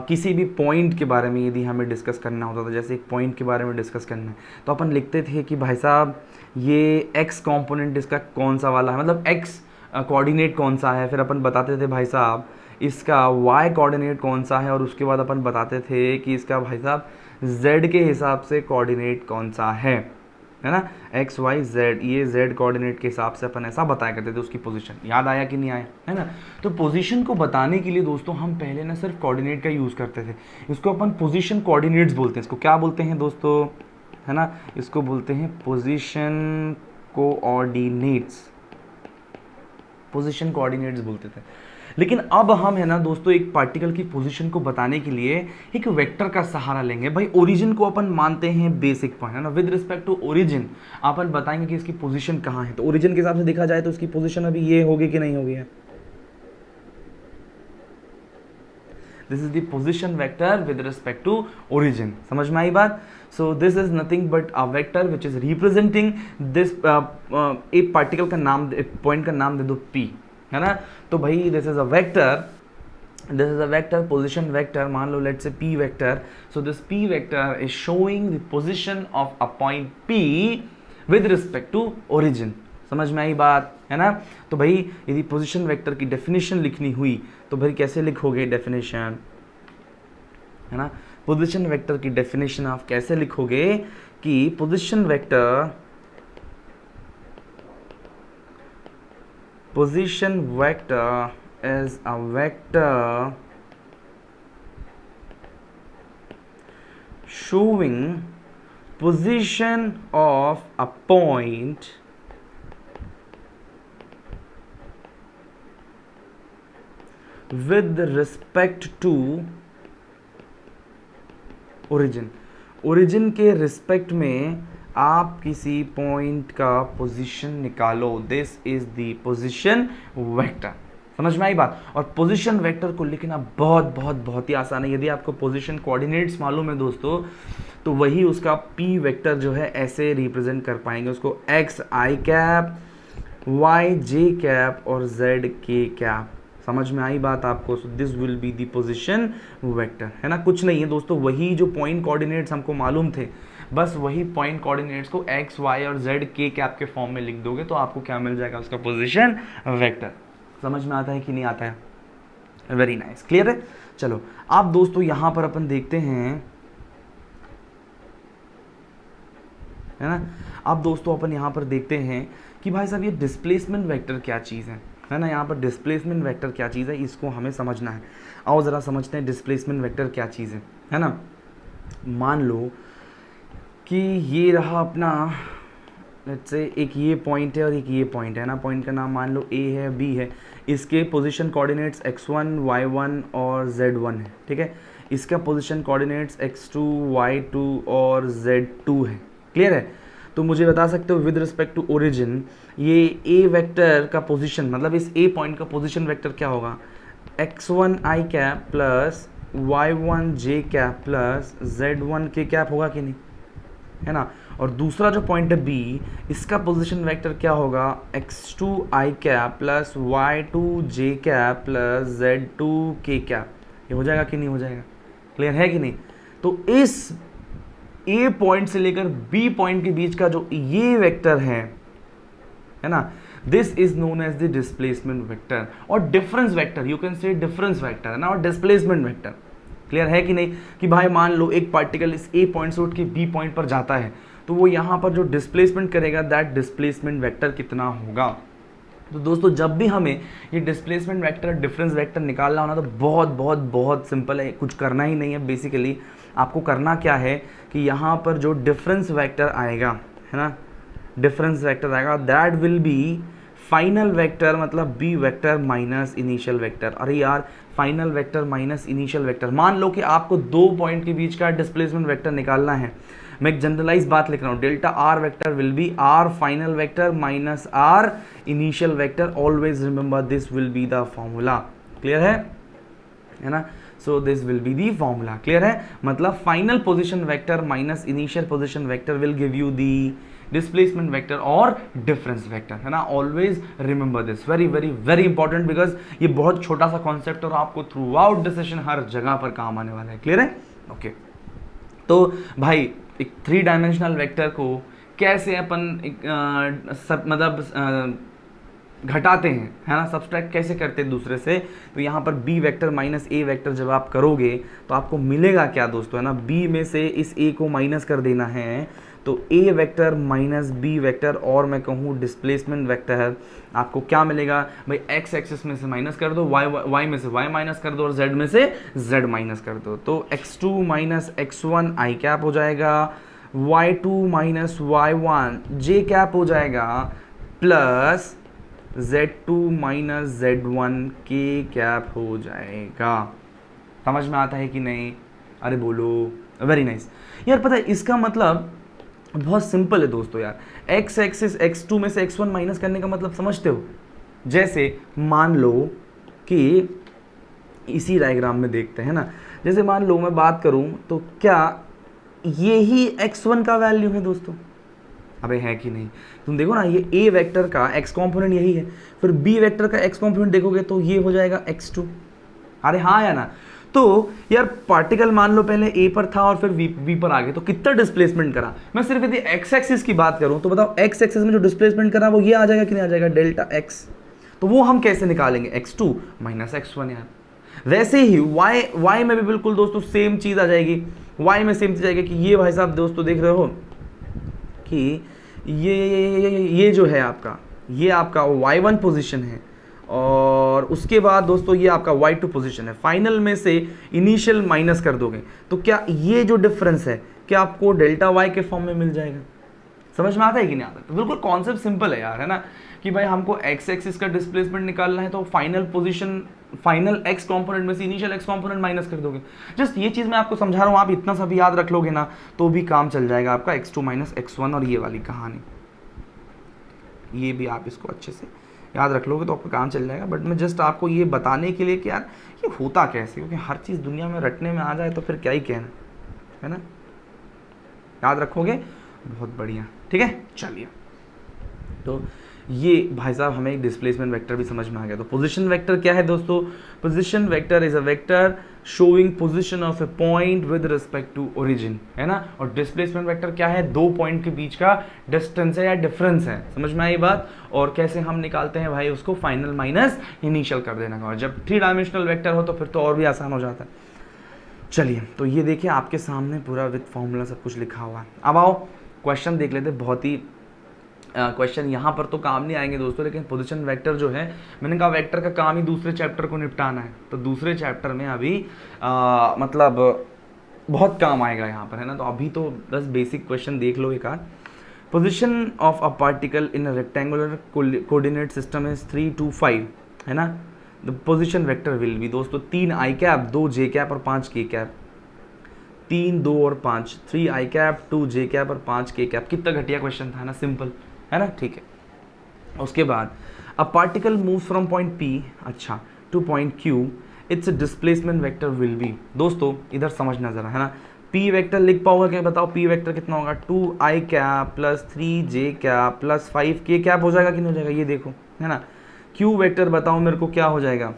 किसी भी पॉइंट के बारे में यदि हमें डिस्कस करना होता था, जैसे एक पॉइंट के बारे में डिस्कस करना है, तो अपन लिखते थे कि भाई साहब ये एक्स कंपोनेंट इसका कौन सा वाला है, मतलब एक्स कोऑर्डिनेट कौन सा है, फिर अपन बताते थे भाई साहब इसका वाई कोऑर्डिनेट कौन सा है, और उसके बाद अपन बताते थे कि इसका भाई साहब जेड के हिसाब से कोऑर्डिनेट कौन सा है ना, एक्स वाई जेड, ये जेड कोऑर्डिनेट के हिसाब से अपन ऐसा बताया करते थे उसकी पोजीशन। याद आया कि नहीं आया, है ना। तो पोजीशन को बताने के लिए दोस्तों हम पहले ना सिर्फ कोऑर्डिनेट का यूज़ करते थे, इसको अपन पोजीशन कोऑर्डिनेट्स बोलते हैं। इसको क्या बोलते हैं दोस्तों, है ना, इसको बोलते हैं पोजीशन कोऑर्डिनेट्स, पोजीशन कोऑर्डिनेट्स बोलते थे। लेकिन अब हम है ना दोस्तों एक पार्टिकल की पोजीशन को बताने के लिए एक वेक्टर का सहारा लेंगे। भाई ओरिजिन को अपन मानते हैं बेसिक पॉइंट, है ना, विद रिस्पेक्ट टू ओरिजिन अपन बताएंगे कि इसकी पोजीशन कहाँ है। तो ओरिजिन के हिसाब से देखा जाए तो इसकी पोजीशन अभी ये होगी कि नहीं होगी है, this is the position vector with respect to origin. समझ में आई बात? So this is nothing but a vector which is representing this, एक पार्टिकल का नाम, पॉइंट का नाम दे दो P, है ना। तो भाई this is a vector, this is a vector, position vector, मान लो let's say P vector, so this P vector is showing the position of a point P with respect to origin। समझ में आई बात, है ना। तो भाई यदि पोजीशन वेक्टर की डेफिनेशन लिखनी हुई तो भाई कैसे लिखोगे डेफिनेशन, है ना, पोजीशन वेक्टर की डेफिनेशन आप कैसे लिखोगे कि position vector is a vector showing position of a point with respect to origin। Origin के रिस्पेक्ट में आप किसी पॉइंट का पोजीशन निकालो, this is the position vector. समझ में आई बात? और पोजीशन वेक्टर को लिखना बहुत ही आसान है। यदि आपको पोजीशन कोऑर्डिनेट्स मालूम है दोस्तों तो वही उसका पी वेक्टर जो है ऐसे रिप्रेजेंट कर पाएंगे उसको, एक्स आई कैप, वाई जे कैप और जेड के कैप। समझ में आई बात आपको? सो this will be the position vector, है ना। कुछ नहीं है दोस्तों, वही जो पॉइंट कोऑर्डिनेट्स हमको मालूम थे, बस वही पॉइंट कोऑर्डिनेट्स को एक्स वाई और जेड के कैप के फॉर्म में लिख दोगे तो आपको क्या मिल जाएगा, उसका पोजीशन वेक्टर। समझ में आता है कि नहीं आता है? वेरी नाइस, क्लियर है। चलो आप दोस्तों यहां पर अपन देखते हैं, है ना, अब दोस्तों अपन यहां पर देखते हैं कि भाई साहब ये डिस्प्लेसमेंट वेक्टर क्या चीज़ है ना। यहाँ पर डिस्प्लेसमेंट वेक्टर क्या चीज़ है इसको हमें समझना है। आओ ज़रा समझते हैं डिस्प्लेसमेंट वेक्टर क्या चीज़ है ना। मान लो कि ये रहा अपना, लेट्स से एक ये पॉइंट है और एक ये पॉइंट है ना। पॉइंट का नाम मान लो A है, B है, इसके पोजीशन कोऑर्डिनेट्स x1, y1 और z1 है, ठीक है। इसका पोजीशन कोऑर्डिनेट्स x2, y2 और z2 है, क्लियर है। तो मुझे बता सकते हो विद रिस्पेक्ट टू ओरिजिन ये A वेक्टर का पोजीशन, मतलब इस A पॉइंट का पोजीशन वेक्टर क्या होगा, x1 i cap plus y1 j cap plus z1 k cap होगा कि नहीं, है ना। और दूसरा जो पॉइंट है B, इसका पोजीशन वेक्टर क्या होगा, x2 i cap plus y2 j cap plus z2 k cap. ये हो जाएगा कि नहीं हो जाएगा, क्लियर है कि नहीं। तो इस A पॉइंट से लेकर B पॉइंट के बीच का जो ये वेक्टर है ना, this is known as the displacement vector और difference vector, you can say difference vector, है ना, और डिस्प्लेसमेंट वेक्टर। क्लियर है कि नहीं कि भाई मान लो एक पार्टिकल इस A पॉइंट से उठ के B पॉइंट पर जाता है तो वो यहाँ पर जो डिस्प्लेसमेंट करेगा दैट डिस्प्लेसमेंट वेक्टर कितना होगा। तो दोस्तों जब भी हमें ये डिस्प्लेसमेंट वेक्टर, डिफरेंस वेक्टर निकालना होना तो बहुत सिंपल है, कुछ करना ही नहीं है। बेसिकली आपको करना क्या है कि यहाँ पर जो डिफरेंस वेक्टर आएगा, है ना, डिफरेंस वेक्टर आएगा that will be final vector, मतलब B vector minus initial vector. अरे यार final vector minus initial vector, मान लो कि आपको दो पॉइंट के बीच का डिस्प्लेसमेंट वेक्टर निकालना है। मैं एक जनरलाइज बात लिख रहा हूँ, delta R vector will be R final vector minus R initial vector. Always remember this will be the formula, clear है ना। So this will be the formula, clear है। मतलब final position vector minus initial position vector will give you the displacement vector और डिफरेंस वेक्टर, है ना। Always remember this, very very very important, because ये बहुत छोटा सा कॉन्सेप्ट और आपको थ्रू आउट द सेशन हर जगह पर काम आने वाला है, क्लियर है। ओके तो भाई एक 3 डायमेंशनल वेक्टर को कैसे अपन मतलब घटाते हैं, है ना, सब्सट्रैक्ट कैसे करते हैं दूसरे से। तो यहाँ पर b vector minus a vector जब आप करोगे तो आपको मिलेगा क्या दोस्तों, है ना, b में से इस a को माइनस कर देना है तो a vector minus b vector और मैं कहूँ डिस्प्लेसमेंट वेक्टर है। आपको क्या मिलेगा भाई, x एक्सिस में से माइनस कर दो, y में से y माइनस कर दो और z में से z माइनस कर दो। तो x2 minus x1 i cap हो जाएगा y2 माइनस y1 जे कैप हो जाएगा प्लस z2 माइनस z1 के कैप हो जाएगा। समझ में आता है कि नहीं? अरे बोलो, वेरी नाइस। यार पता है इसका मतलब बहुत सिंपल है दोस्तों यार, x एक्सिस x2 में से x1 माइनस करने का मतलब समझते हो? जैसे मान लो कि इसी डायग्राम में देखते हैं ना, जैसे मान लो मैं बात करूं तो क्या ये ही x1 का वैल्यू है दोस्तों? अबे है कि नहीं? तुम देखो ना, ये a वेक्टर का x कॉम्पोनेंट यही है, फिर b वेक्टर का x कॉम्पोनेंट देखोगे तो ये हो जाएगा x2। अरे हाँ या ना? तो यार पार्टिकल मान लो पहले a पर था और फिर v पर आ गए, तो कितना डिस्प्लेसमेंट करा? मैं सिर्फ यदि x एक्सिस की बात करूं तो बताओ x एक्सिस में जो डिस्प्लेसमेंट करा वो ये आ जाएगा कि नहीं आ जाएगा? Delta x। तो वो हम कैसे निकालेंगे? x2 माइनस x1 यार। वैसे ही y में भी बिल्कुल दोस्तों सेम चीज आ जाएगी, y में सेम चीज आएगी कि ये भाई साहब दोस्तों देख रहे हो कि ये जो है आपका, ये आपका y1 पोजीशन है और उसके बाद दोस्तों ये आपका y2 पोजीशन है। फाइनल में से इनिशियल माइनस कर दोगे तो क्या ये जो डिफरेंस है क्या आपको डेल्टा y के फॉर्म में मिल जाएगा? समझ में आता है कि नहीं आता? तो बिल्कुल कॉन्सेप्ट सिंपल है यार, है ना, कि भाई हमको x एक्सिस का डिस्प्लेसमेंट निकालना है तो final position, final x component में से इनिशियल x कंपोनेंट माइनस कर दोगे। जस्ट ये चीज़ मैं आपको समझा रहा हूँ, आप इतना सा भी याद रख लोगे ना तो भी काम चल जाएगा आपका, x2 माइनस x1 और ये वाली कहानी, ये भी आप इसको अच्छे से याद रख लोगे तो आपका काम चल जाएगा। बट मैं जस्ट आपको ये बताने के लिए कि यार ये होता कैसे, क्योंकि हर चीज़ दुनिया में रटने में आ जाए तो फिर क्या ही कहना, है ना? याद रखोगे? बहुत बढ़िया, ठीक है। चलिए, तो ये भाई साहब हमें एक डिस्प्लेसमेंट वेक्टर भी समझ में आ गया। तो पोजीशन वेक्टर क्या है दोस्तों? Position vector is a vector showing position of a point with respect to origin, है ना। और डिस्प्लेसमेंट वेक्टर क्या है? दो पॉइंट के बीच का डिस्टेंस है या डिफरेंस है। समझ में आई बात? और कैसे हम निकालते हैं भाई उसको? फाइनल माइनस इनिशियल कर देना का। और जब 3 डायमेंशनल वेक्टर हो तो फिर तो और भी आसान हो जाता है। चलिए, तो ये देखिए आपके सामने पूरा विद फॉर्मूला सब कुछ लिखा हुआ है। अब आओ क्वेश्चन देख लेते। बहुत ही क्वेश्चन यहाँ पर तो काम नहीं आएंगे दोस्तों, लेकिन पोजीशन वेक्टर जो है, मैंने कहा वेक्टर का काम ही दूसरे चैप्टर को निपटाना है, तो दूसरे चैप्टर में अभी मतलब बहुत काम आएगा यहाँ पर, है ना। तो अभी तो बस बेसिक क्वेश्चन देख लो एक आध। Position of a particle in a rectangular coordinate system is 3 2 5, है ना। The position vector will B दोस्तों 3 i कैप 2 j कैप और 5 k कैप। 3 2 और 5, 3 i कैप 2 j कैप और 5 k कैप। कितना घटिया क्वेश्चन था ना, सिंपल है ना, ठीक है। उसके बाद a particle move from point P, अच्छा, two point Q, it's displacement vector will B. दोस्तों इधर समझना जरा, है ना। P वेक्टर लिख पाओगे क्या? बताओ P वेक्टर कितना होगा? 2 i cap plus 3 j cap plus 5 k cap हो जाएगा कि नहीं हो जाएगा? ये देखो, है ना। Q वेक्टर बताओ मेरे को क्या हो जाएगा?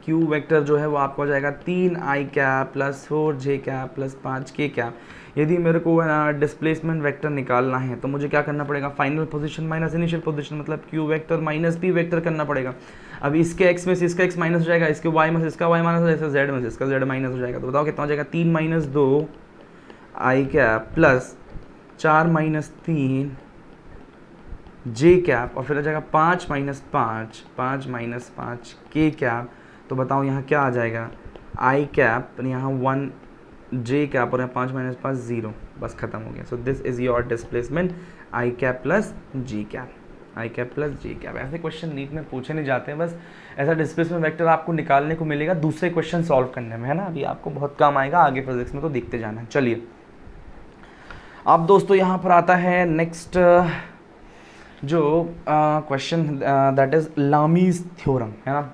Q वेक्टर जो है वो आपको हो जाएगा 3 i cap plus 4 j cap plus 5 k cap. यदि मेरे को है ना डिस्प्लेसमेंट वेक्टर निकालना है तो मुझे क्या करना पड़ेगा? Final position minus initial position, मतलब Q vector minus P vector करना पड़ेगा। अब इसके x में से इसका x माइनस हो जाएगा, इसके y में से इसका y माइनस हो जाएगा, z में से इसका z माइनस हो जाएगा। तो बताओ कितना हो जाएगा? 3 minus 2 i cap plus 4 minus 3 j cap और फिर आ जाएगा 5 माइनस 5 5 माइनस 5 k कैप। तो बताओ यहाँ क्या आ जाएगा? i कैप, यहाँ 1 j कैप और यहाँ 5 माइनस 5 0, बस खत्म हो गया। सो this is your displacement i cap plus g cap, i cap plus g cap. ऐसे क्वेश्चन नीट में पूछे नहीं जाते हैं, बस ऐसा डिस्प्लेसमेंट वेक्टर आपको निकालने को मिलेगा दूसरे क्वेश्चन सॉल्व करने में, है ना। अभी आपको बहुत काम आएगा आगे फिजिक्स में, तो देखते जाना है। चलिए, अब दोस्तों यहाँ पर आता है नेक्स्ट जो question, that is Lami's theorem, है ना।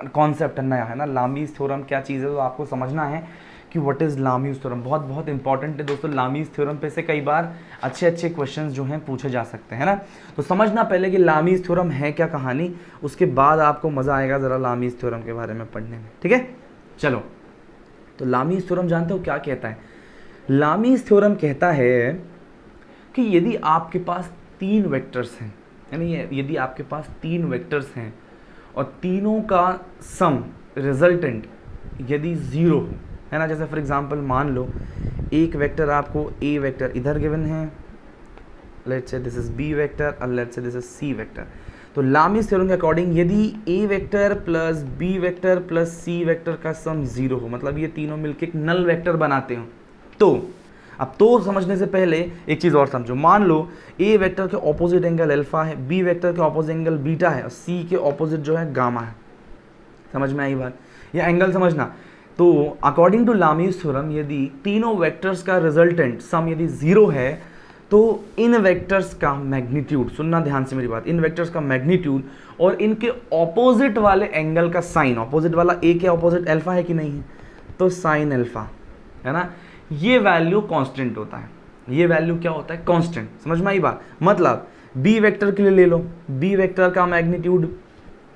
कॉन्सेप्ट नया है ना, लामीज थ्योरम क्या चीज़ है तो आपको समझना है कि व्हाट इज़ लामीज थ्योरम। बहुत बहुत इंपॉर्टेंट है दोस्तों। लामीज थ्योरम पे से कई बार अच्छे अच्छे क्वेश्चंस जो हैं पूछे जा सकते हैं ना। तो समझना पहले कि लामीज थ्योरम है क्या कहानी, उसके बाद आपको मज़ा आएगा ज़रा लामीज थ्योरम के बारे में पढ़ने में, ठीक है। चलो, तो लामीज थ्योरम जानते हो क्या कहता है? लामीज थ्योरम कहता है कि यदि आपके पास 3 वेक्टर्स हैं, यानी यदि आपके पास 3 वेक्टर्स हैं और तीनों का सम रिजल्टेंट यदि 0 हो, है ना। जैसे फॉर एग्जांपल मान लो एक वेक्टर आपको a वेक्टर इधर गिवन है, let's say this is b vector और let's say this is c vector. तो लामीज थ्योरम के अकॉर्डिंग यदि a vector plus b vector plus c vector का सम 0 हो, मतलब ये तीनों मिलके एक नल वेक्टर बनाते हो, तो अब तो समझने से पहले एक चीज़ और समझो, मान लो ए वेक्टर के ऑपोजिट एंगल अल्फा है, बी वेक्टर के ऑपोजिट एंगल बीटा है और सी के ऑपोजिट जो है गामा है। समझ में आई बात? यह एंगल समझना। तो अकॉर्डिंग टू लामीज थ्योरम यदि तीनों वेक्टर्स का रिजल्टेंट सम यदि 0 है तो इन वेक्टर्स का मैग्नीट्यूड, सुनना ध्यान से मेरी बात, इन वेक्टर्स का मैग्नीट्यूड और इनके ऑपोजिट वाले एंगल का साइन, ऑपोजिट वाला ए के ऑपोजिट अल्फा है कि नहीं है, तो साइन अल्फा है ना, ये वैल्यू कांस्टेंट होता है। ये वैल्यू क्या होता है? कांस्टेंट। समझ में आई बात? मतलब बी वेक्टर के लिए ले लो, बी वेक्टर का मैग्नीट्यूड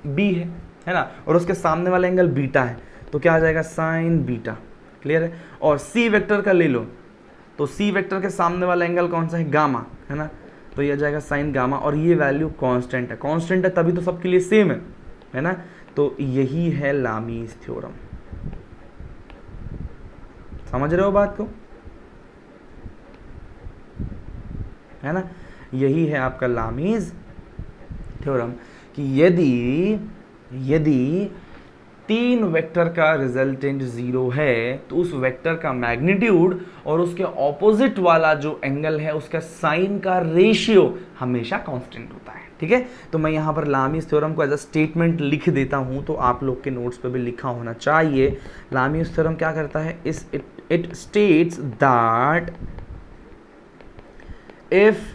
बी है ना, और उसके सामने वाला एंगल बीटा है, तो क्या आ जाएगा? Sign beta. क्लियर है? और सी वेक्टर का ले लो, तो सी वेक्टर के सामने वाला एंगल कौन सा है? गामा, है ना, तो ये आ जाएगा साइन गामा, और ये वैल्यू कांस्टेंट है। कांस्टेंट है तभी तो सबके लिए सेम है ना, तो यही है लामीज थ्योरम। समझ रहे हो बात को? है ना, यही है आपका लामीज थ्योरम कि यदि तीन वेक्टर का रिजल्टेंट 0 है तो उस वेक्टर का मैग्नीट्यूड और उसके ऑपोजिट वाला जो एंगल है उसका साइन का रेशियो हमेशा कांस्टेंट होता है। ठीक है, तो मैं यहाँ पर लामीज थ्योरम को एज अ स्टेटमेंट लिख देता हूँ, तो आप लोग के नोट्स पे भी लिखा होना चाहिए। लामीज थ्योरम क्या करता है? It states that if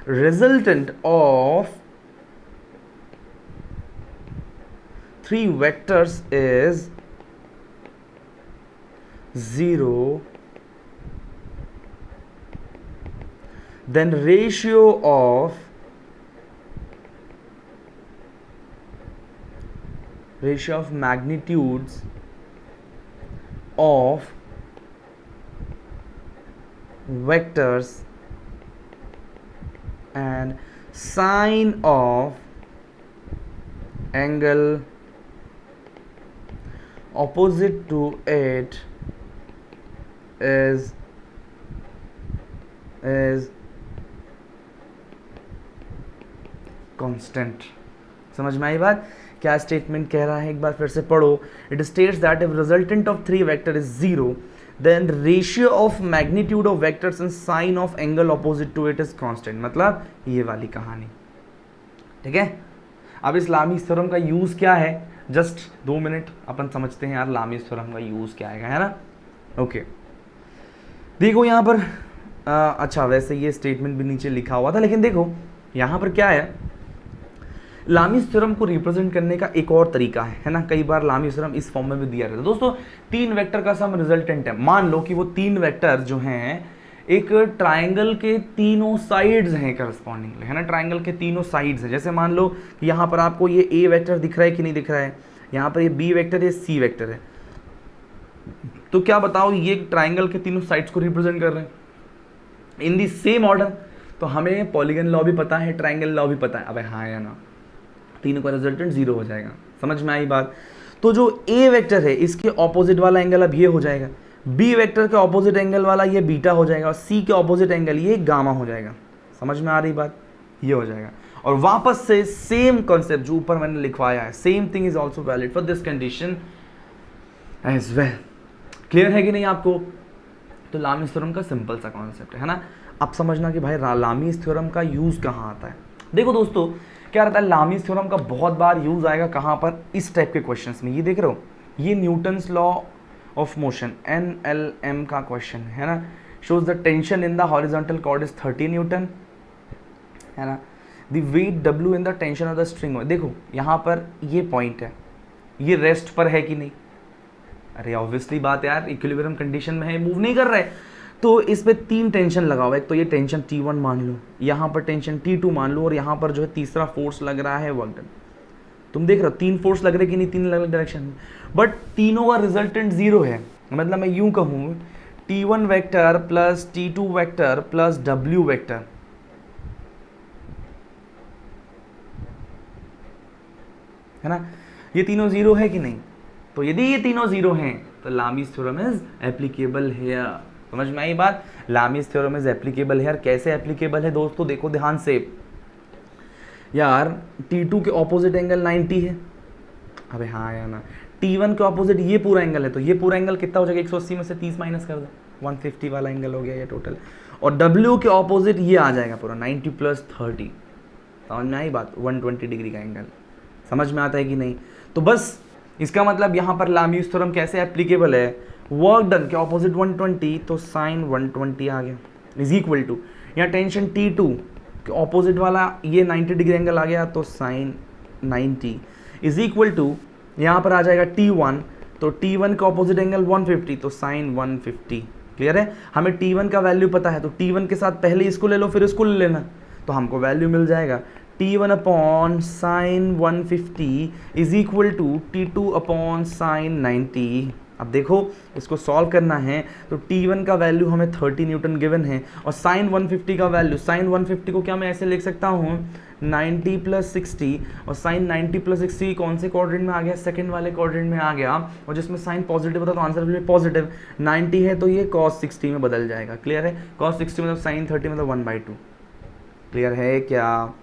resultant of three vectors is 0, then ratio of magnitudes of vectors and sine of angle opposite to it is constant। समझ में आई बात? क्या स्टेटमेंट कह रहा है? एक बार फिर से पढ़ो। It states that if resultant of 3 vector is 0 then ratio of magnitude of vectors and sine of angle opposite to it is constant। मतलब ये वाली कहानी। ठीक है, अब इस लामीज थ्योरम का यूज क्या है? जस्ट 2 मिनट अपन समझते हैं यार लामीज थ्योरम का यूज क्या है ना। ओके, देखो यहाँ पर अच्छा वैसे ये स्टेटमेंट भी नीचे लिखा हुआ था, लेकिन देखो यहाँ पर क्या है, लामीज थ्योरम को रिप्रेजेंट करने का एक और तरीका है ना। कई बार लामीज थ्योरम इस फॉर्म में भी दिया रहता है। दोस्तों, 3 वेक्टर का सम रिजल्टेंट है। मान लो कि वो 3 वेक्टर जो हैं एक ट्राइंगल के तीनों साइड्स हैं करस्पॉन्डिंगली, है ना, ट्राइंगल के तीनों साइड्स हैं। जैसे मान लो कि यहाँ पर आपको ये ए वेक्टर दिख रहा है कि नहीं दिख रहा है, यहाँ पर ये बी वेक्टर है, सी वेक्टर है, तो क्या बताओ ये ट्राइंगल के तीनों साइड्स को रिप्रेजेंट कर रहे हैं इन दी सेम ऑर्डर। तो हमें पॉलीगन लॉ भी पता है, ट्राइंगल लॉ भी पता है। अबे हाँ या ना, तीनों का रिजल्टेंट 0 हो जाएगा। समझ में आई बात? तो जो ए वेक्टर है इसके ऑपोजिट वाला एंगल अब ये हो जाएगा, बी वेक्टर के ऑपोजिट एंगल वाला ये बीटा हो जाएगा, और सी के ऑपोजिट एंगल ये गामा हो जाएगा। समझ में आ रही बात? ये हो जाएगा। और वापस से सेम कॉन्सेप्ट जो ऊपर मैंने लिखवाया है, same thing is also valid for this condition as well. Clear है कि नहीं आपको? तो लामीज थ्योरम का सिंपल सा कॉन्सेप्ट है ना। अब समझना कि भाई लामीज थ्योरम का यूज कहाँ आता है। देखो दोस्तों, क्या रहता है, लामीज थ्योरम का बहुत बार यूज आएगा कहाँ पर? इस टाइप के क्वेश्चंस में। ये देख रहे हो, ये Newton's law of motion NLM का क्वेश्चन है ना। Shows the tension in the horizontal cord is 30 newton, है ना। The weight W in the tension of the string. देखो यहाँ पर ये पॉइंट है, ये रेस्ट पर है कि नहीं? अरे ऑब्वियसली बात यार, इक्विलिब्रियम कंडीशन में है, मूव नहीं कर रहा है। तो इस पे 3 टेंशन लगा हुआ है। एक तो ये टेंशन T1 मान लो, यहाँ पर टेंशन T2 मान लो, और यहाँ पर जो है तीसरा फोर्स लग रहा है वर्क डन। तुम देख रहे हो 3 फोर्स लग रहे कि नहीं, 3 अलग डायरेक्शन में, बट तीनों का रिजल्टेंट 0 है। मतलब मैं यूं कहूँ T1 vector plus T2 vector plus W vector, है ना, ये तीनों 0 है कि नहीं? तो यदि ये तीनों 0 हैं तो Lami's theorem is applicable here. समझ में आई बात? Lami's theorem is applicable here. कैसे एप्लीकेबल है दोस्तों? देखो ध्यान से यार, T2 के ऑपोजिट एंगल 90 है। अबे हाँ या ना, T1 के ऑपोजिट ये पूरा एंगल है, तो ये पूरा एंगल कितना हो जाएगा, 180 में से 30 माइनस कर दो, 150 वाला एंगल हो गया ये टोटल। और W के ऑपोजिट ये आ जाएगा पूरा 90 प्लस 30, समझ में आई बात, 120 डिग्री का एंगल। समझ में आता है कि नहीं? तो बस इसका मतलब यहाँ पर लामीज थ्योरम कैसे एप्लीकेबल है, वर्क डन के ऑपोजिट 120 तो साइन 120 आ गया, इज इक्वल टू यहाँ टेंशन T2 के ऑपोजिट वाला ये 90 डिग्री एंगल आ गया तो साइन 90 इज इक्वल टू यहाँ पर आ जाएगा T1, तो T1 का ऑपोजिट एंगल 150 तो साइन 150। क्लियर है? हमें T1 का वैल्यू पता है, तो T1 के साथ पहले इसको ले लो फिर इसको ले लेना, तो हमको वैल्यू मिल जाएगा T1 upon sine 150 is equal to T2 upon sine 90। अब देखो इसको सॉल्व करना है, तो T1 का वैल्यू हमें 30 न्यूटन गिवन है, और साइन 150 का वैल्यू, साइन 150 को क्या मैं ऐसे लिख सकता हूँ 90 प्लस 60, और साइन 90 प्लस 60 कौन से क्वाड्रेंट में आ गया, सेकंड वाले क्वाड्रेंट में आ गया, और जिसमें साइन पॉजिटिव होता तो आंसर भी पॉजिटिव, 90 है तो ये cos 60 में बदल जाएगा। क्लियर है? cos 60 मतलब साइन 30 मतलब 1/2। क्लियर है क्या?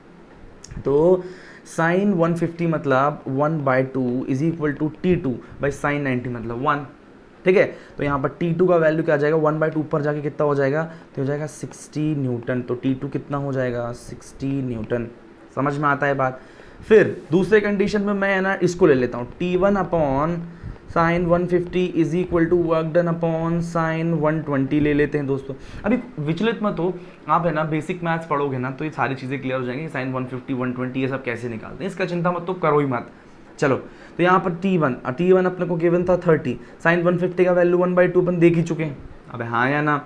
तो साइन 150 मतलब 1/2 is equal to T2 by sine 90 मतलब 1। ठीक है? तो यहाँ पर T2 का वैल्यू क्या आ जाएगा, 1/2 ऊपर जाके कितना हो जाएगा, तो हो जाएगा 60 न्यूटन। तो T2 कितना हो जाएगा, 60 न्यूटन। समझ में आता है बात? फिर दूसरे कंडीशन में मैं ना इसको ले लेता हूँ, T1 upon sine 150 is equal to work done upon sine 120 ले लेते हैं दोस्तों। अभी विचलित मत हो, आप है ना बेसिक मैथ्स पढ़ोगे ना तो ये सारी चीज़ें क्लियर हो जाएंगी, साइन 150 120 ये सब कैसे निकालते हैं, इसका चिंता मत तो करो ही मत। चलो तो यहाँ पर T1 अपने को गिवन था 30, साइन 150 का वैल्यू 1/2 अपन देख ही चुके हैं। अब हाँ या ना,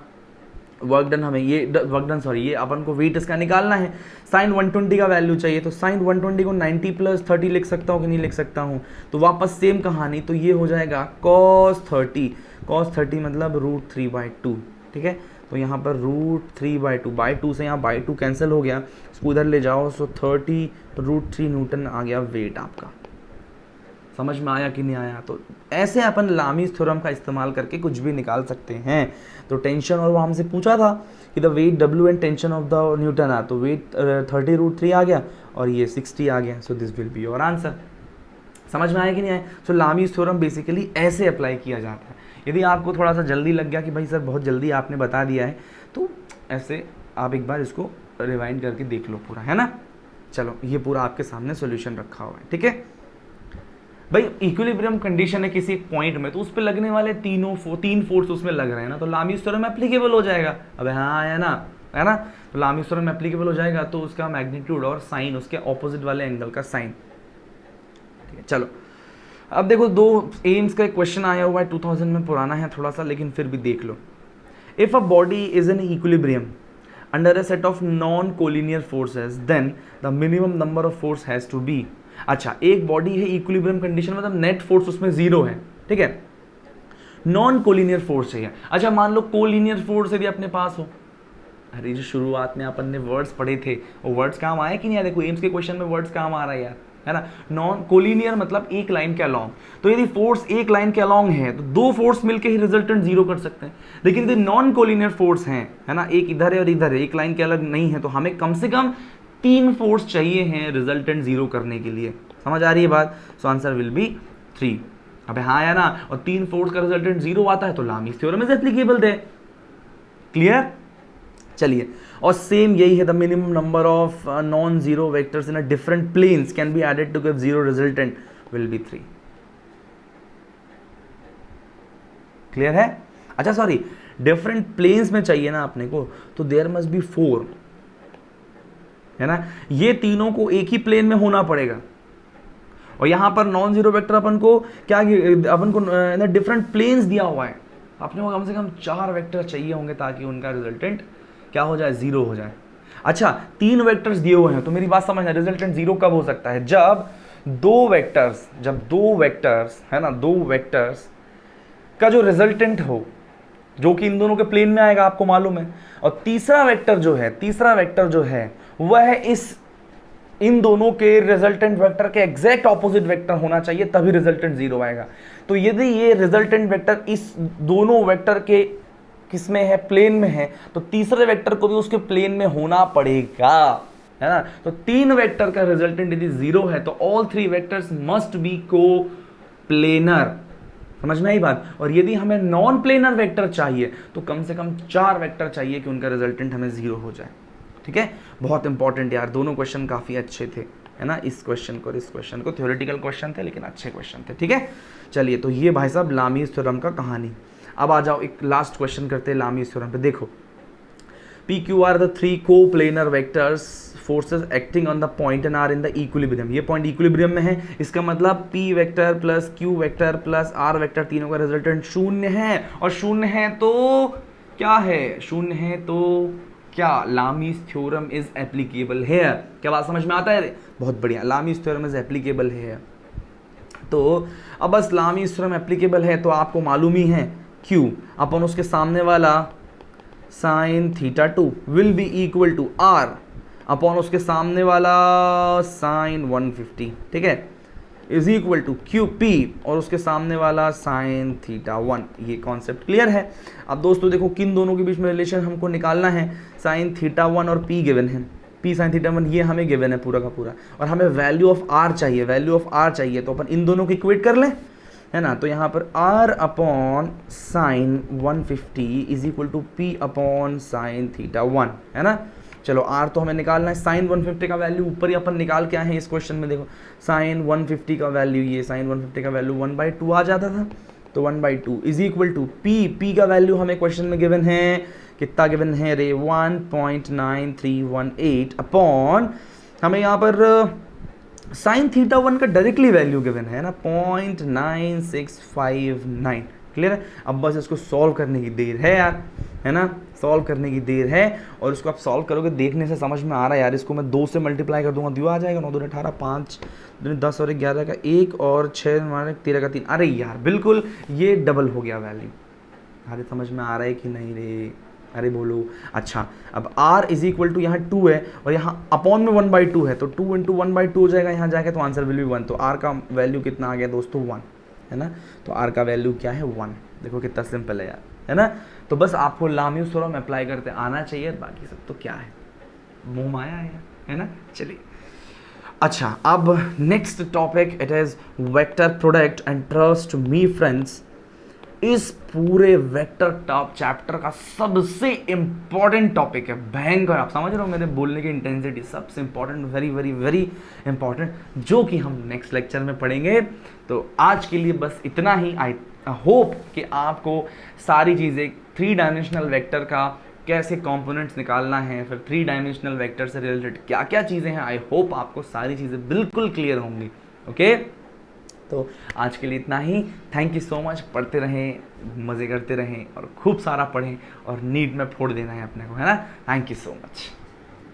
वर्क डन हमें ये अपन को वेट इसका निकालना है, साइन 120 का वैल्यू चाहिए, तो साइन 120 को 90 प्लस 30 लिख सकता हूँ कि नहीं लिख सकता हूँ, तो वापस सेम कहानी, तो ये हो जाएगा cos 30 मतलब √3/2। ठीक है? तो यहाँ पर √3/2 से यहाँ /2 कैंसिल हो गया, इसको उधर ले जाओ, सो 30 √3 न्यूटन आ गया वेट आपका। समझ में आया कि नहीं आया? तो ऐसे अपन लामीज थ्योरम का इस्तेमाल करके कुछ भी निकाल सकते हैं। तो टेंशन, और वो हमसे पूछा था कि the weight W and tension of the newton आ, तो वेट 30 √3 आ गया और ये 60 आ गया, सो this will be your answer. समझ में आया कि नहीं आया? सो लामीज थ्योरम बेसिकली ऐसे अप्लाई किया जाता है। यदि आपको थोड़ा सा जल्दी लग गया कि भाई सर बहुत जल्दी आपने बता दिया है, तो ऐसे आप एक बार इसको रिवाइंड करके देख लो पूरा, है ना? चलो ये पूरा आपके सामने सोल्यूशन रखा हुआ है। ठीक है भाई, इक्विलिब्रियम कंडीशन है किसी एक पॉइंट में, तो उस पर लगने वाले तीन फोर्स उसमें लग रहे हैं ना, तो लामीज थ्योरम एप्लीकेबल हो जाएगा। अब हाँ है ना? तो लामीज थ्योरम एप्लीकेबल हो जाएगा, तो उसका मैग्नीट्यूड और साइन, उसके ऑपोजिट वाले एंगल का साइन। ठीक है? चलो अब देखो, 2 एम्स का एक क्वेश्चन आया हुआ है 2000 में, पुराना है थोड़ा सा लेकिन फिर भी देख लो। If a body is in equilibrium under a set of non collinear forces, then the minimum number of force has to be. अच्छा, एक बॉडी है इक्विलिब्रियम कंडीशन, मतलब नेट फोर्स उसमें 0 है। ठीक है? नॉन कोलिनियर फोर्स चाहिए। अच्छा, मान लो कोलिनियर फोर्स यदि अपने पास हो, अरे जो शुरुआत में अपन ने वर्ड्स पढ़े थे वो वर्ड्स काम आए कि नहीं आए? देखो एम्स के क्वेश्चन में वर्ड्स काम आ रहा है यार, है ना? नॉन कोलिनियर मतलब एक लाइन के अलोंग, तो यदि फोर्स एक लाइन के अलोंग है तो 2 फोर्स मिलकर ही रिजल्टेंट 0 कर सकते हैं। लेकिन यदि नॉन कोलिनियर फोर्स हैं, है ना, एक इधर है और इधर है, एक लाइन के अलग नहीं है, तो हमें कम से कम 3 फोर्स चाहिए हैं रिजल्टेंट 0 करने के लिए। समझ आ रही है बात? So answer will be 3। अबे हाँ या ना? और 3 फोर्स का रिजल्टेंट 0 आता है तो लामीज थ्योरम इज एप्लीकेबल दे। क्लियर? चलिए, और सेम यही है, the minimum number of non zero vectors in a different planes can be added to give 0 resultant will be 3। Clear है? अच्छा सॉरी, डिफरेंट प्लेन्स में चाहिए ना अपने को, तो देयर मस्ट बी 4, है ना? ये तीनों को एक ही प्लेन में होना पड़ेगा, और यहां पर नॉन जीरो वेक्टर अपन को क्या, अपन को डिफरेंट प्लेन्स दिया हुआ है, अपने को कम से कम 4 वेक्टर चाहिए होंगे ताकि उनका रिजल्टेंट क्या हो जाए, 0 हो जाए। अच्छा, 3 वेक्टर्स दिए हुए हैं, तो मेरी बात समझना, रिजल्टेंट 0 कब हो सकता है? जब 2 वेक्टर्स है ना, 2 वेक्टर्स का जो रिजल्टेंट हो, जो कि इन दोनों के प्लेन में आएगा, आपको मालूम है, और तीसरा वेक्टर जो है वह इन दोनों के रिजल्टेंट वेक्टर के एग्जैक्ट ऑपोजिट वेक्टर होना चाहिए, तभी रिजल्टेंट 0 आएगा। तो यदि ये रिजल्टेंट वेक्टर इस दोनों वेक्टर के किसमें है, प्लेन में है, तो तीसरे वेक्टर को भी उसके प्लेन में होना पड़ेगा, है ना? तो 3 वेक्टर का रिजल्टेंट यदि 0 है तो ऑल 3 वेक्टर्स मस्ट बी को प्लेनर, समझ में आई बात। और यदि हमें नॉन प्लेनर वेक्टर चाहिए तो कम से कम 4 वेक्टर चाहिए कि उनका रिजल्टेंट हमें 0 हो जाए। ठीक है, बहुत इंपॉर्टेंट यार, दोनों क्वेश्चन काफ़ी अच्छे थे, है ना। इस क्वेश्चन को और इस क्वेश्चन को, थ्योरेटिकल क्वेश्चन थे लेकिन अच्छे क्वेश्चन थे। ठीक है, चलिए, तो ये भाई साहब लामीज थ्योरम का कहानी। अब आ जाओ एक लास्ट क्वेश्चन करते हैं लामीज थ्योरम पे। देखो, P Q R the 3 coplanar vectors forces acting on the point and are in the equilibrium. ये पॉइंट इक्विलिब्रियम में है, इसका मतलब P vector plus Q vector plus R vector तीनों का रिजल्टेंट 0 है। और 0 है तो क्या है, 0 है तो क्या, लामीज थ्योरम इज एप्लीकेबल है। क्या बात समझ में आता है? बहुत बढ़िया, लामीज थ्योरम इज एप्लीकेबल है। तो अब बस लामीज थ्योरम एप्लीकेबल है तो आपको मालूम ही है क्यू अपन उसके सामने वाला sine theta 2 will be equal to R upon उसके सामने वाला साइन 150, ठीक है, is equal to Q P और उसके सामने वाला साइन थीटा 1। ये कॉन्सेप्ट क्लियर है। अब दोस्तों देखो, किन दोनों के बीच में रिलेशन हमको निकालना है, साइन थीटा 1 और पी गिवन है, पी साइन थीटा 1 ये हमें गिवन है पूरा का पूरा, और हमें वैल्यू ऑफ आर चाहिए, वैल्यू ऑफ आर चाहिए, तो अपन इन दोनों को इक्वेट कर लें, है ना। तो यहाँ पर r upon sine 150 is equal to P upon sine theta 1, है ना। चलो r तो हमें निकालना है, साइन 150 का वैल्यू ऊपर ही अपन निकाल के आए हैं इस क्वेश्चन में। देखो साइन 150 का वैल्यू, ये साइन 150 का वैल्यू 1/2 आ जाता था, तो 1/2 इज इक्वल टू पी का वैल्यू हमें क्वेश्चन में गिवन है, कितना गिवन है रे, 1.9318 अपॉन हमें यहाँ पर साइन थीटा 1 का डायरेक्टली वैल्यू गिवन है ना, 0.9659। क्लियर है। अब बस इसको सॉल्व करने की देर है यार, है ना, सॉल्व करने की देर है। और इसको आप सॉल्व करोगे, देखने से समझ में आ रहा है यार, इसको मैं 2 से मल्टीप्लाई कर दूंगा, 2 आ जाएगा, 9 2 18, 5 2 10 और 11 का 1 और 6 13 का 3। अरे यार बिल्कुल ये डबल हो गया वैल्यू। अरे समझ में आ रहा है कि नहीं रे, अरे बोलो। अच्छा, अब r इज इक्वल टू यहाँ 2 है और यहाँ अपॉन में 1/2 है, तो 2 × 1/2 हो जाएगा, यहाँ जाके तो आंसर विल बी 1। तो r का वैल्यू कितना आ गया दोस्तों, 1, है ना। तो r का वैल्यू क्या है, 1। देखो कितना सिंपल है यार, है ना। तो बस आपको लामीज थ्योरम अप्लाई करते आना चाहिए, बाकी सब तो क्या है, मोह माया है ना। चलिए, अच्छा, अब next topic it is vector product and trust me friends, इस पूरे वेक्टर टॉप चैप्टर का सबसे इंपॉर्टेंट टॉपिक है, भयंकर। आप समझ रहे हो मेरे बोलने की इंटेंसिटी, सबसे important, very very very important, जो कि हम नेक्स्ट लेक्चर में पढ़ेंगे। तो आज के लिए बस इतना ही। आई होप कि आपको सारी चीज़ें 3 डायमेंशनल वेक्टर का कैसे कंपोनेंट्स निकालना है, फिर 3 डायमेंशनल वेक्टर से रिलेटेड क्या क्या चीज़ें हैं, आई होप आपको सारी चीज़ें बिल्कुल क्लियर होंगी। ओके, तो आज के लिए इतना ही। Thank you so much. पढ़ते रहें, मज़े करते रहें और खूब सारा पढ़ें और नीट में फोड़ देना है अपने को, है ना। Thank you so much.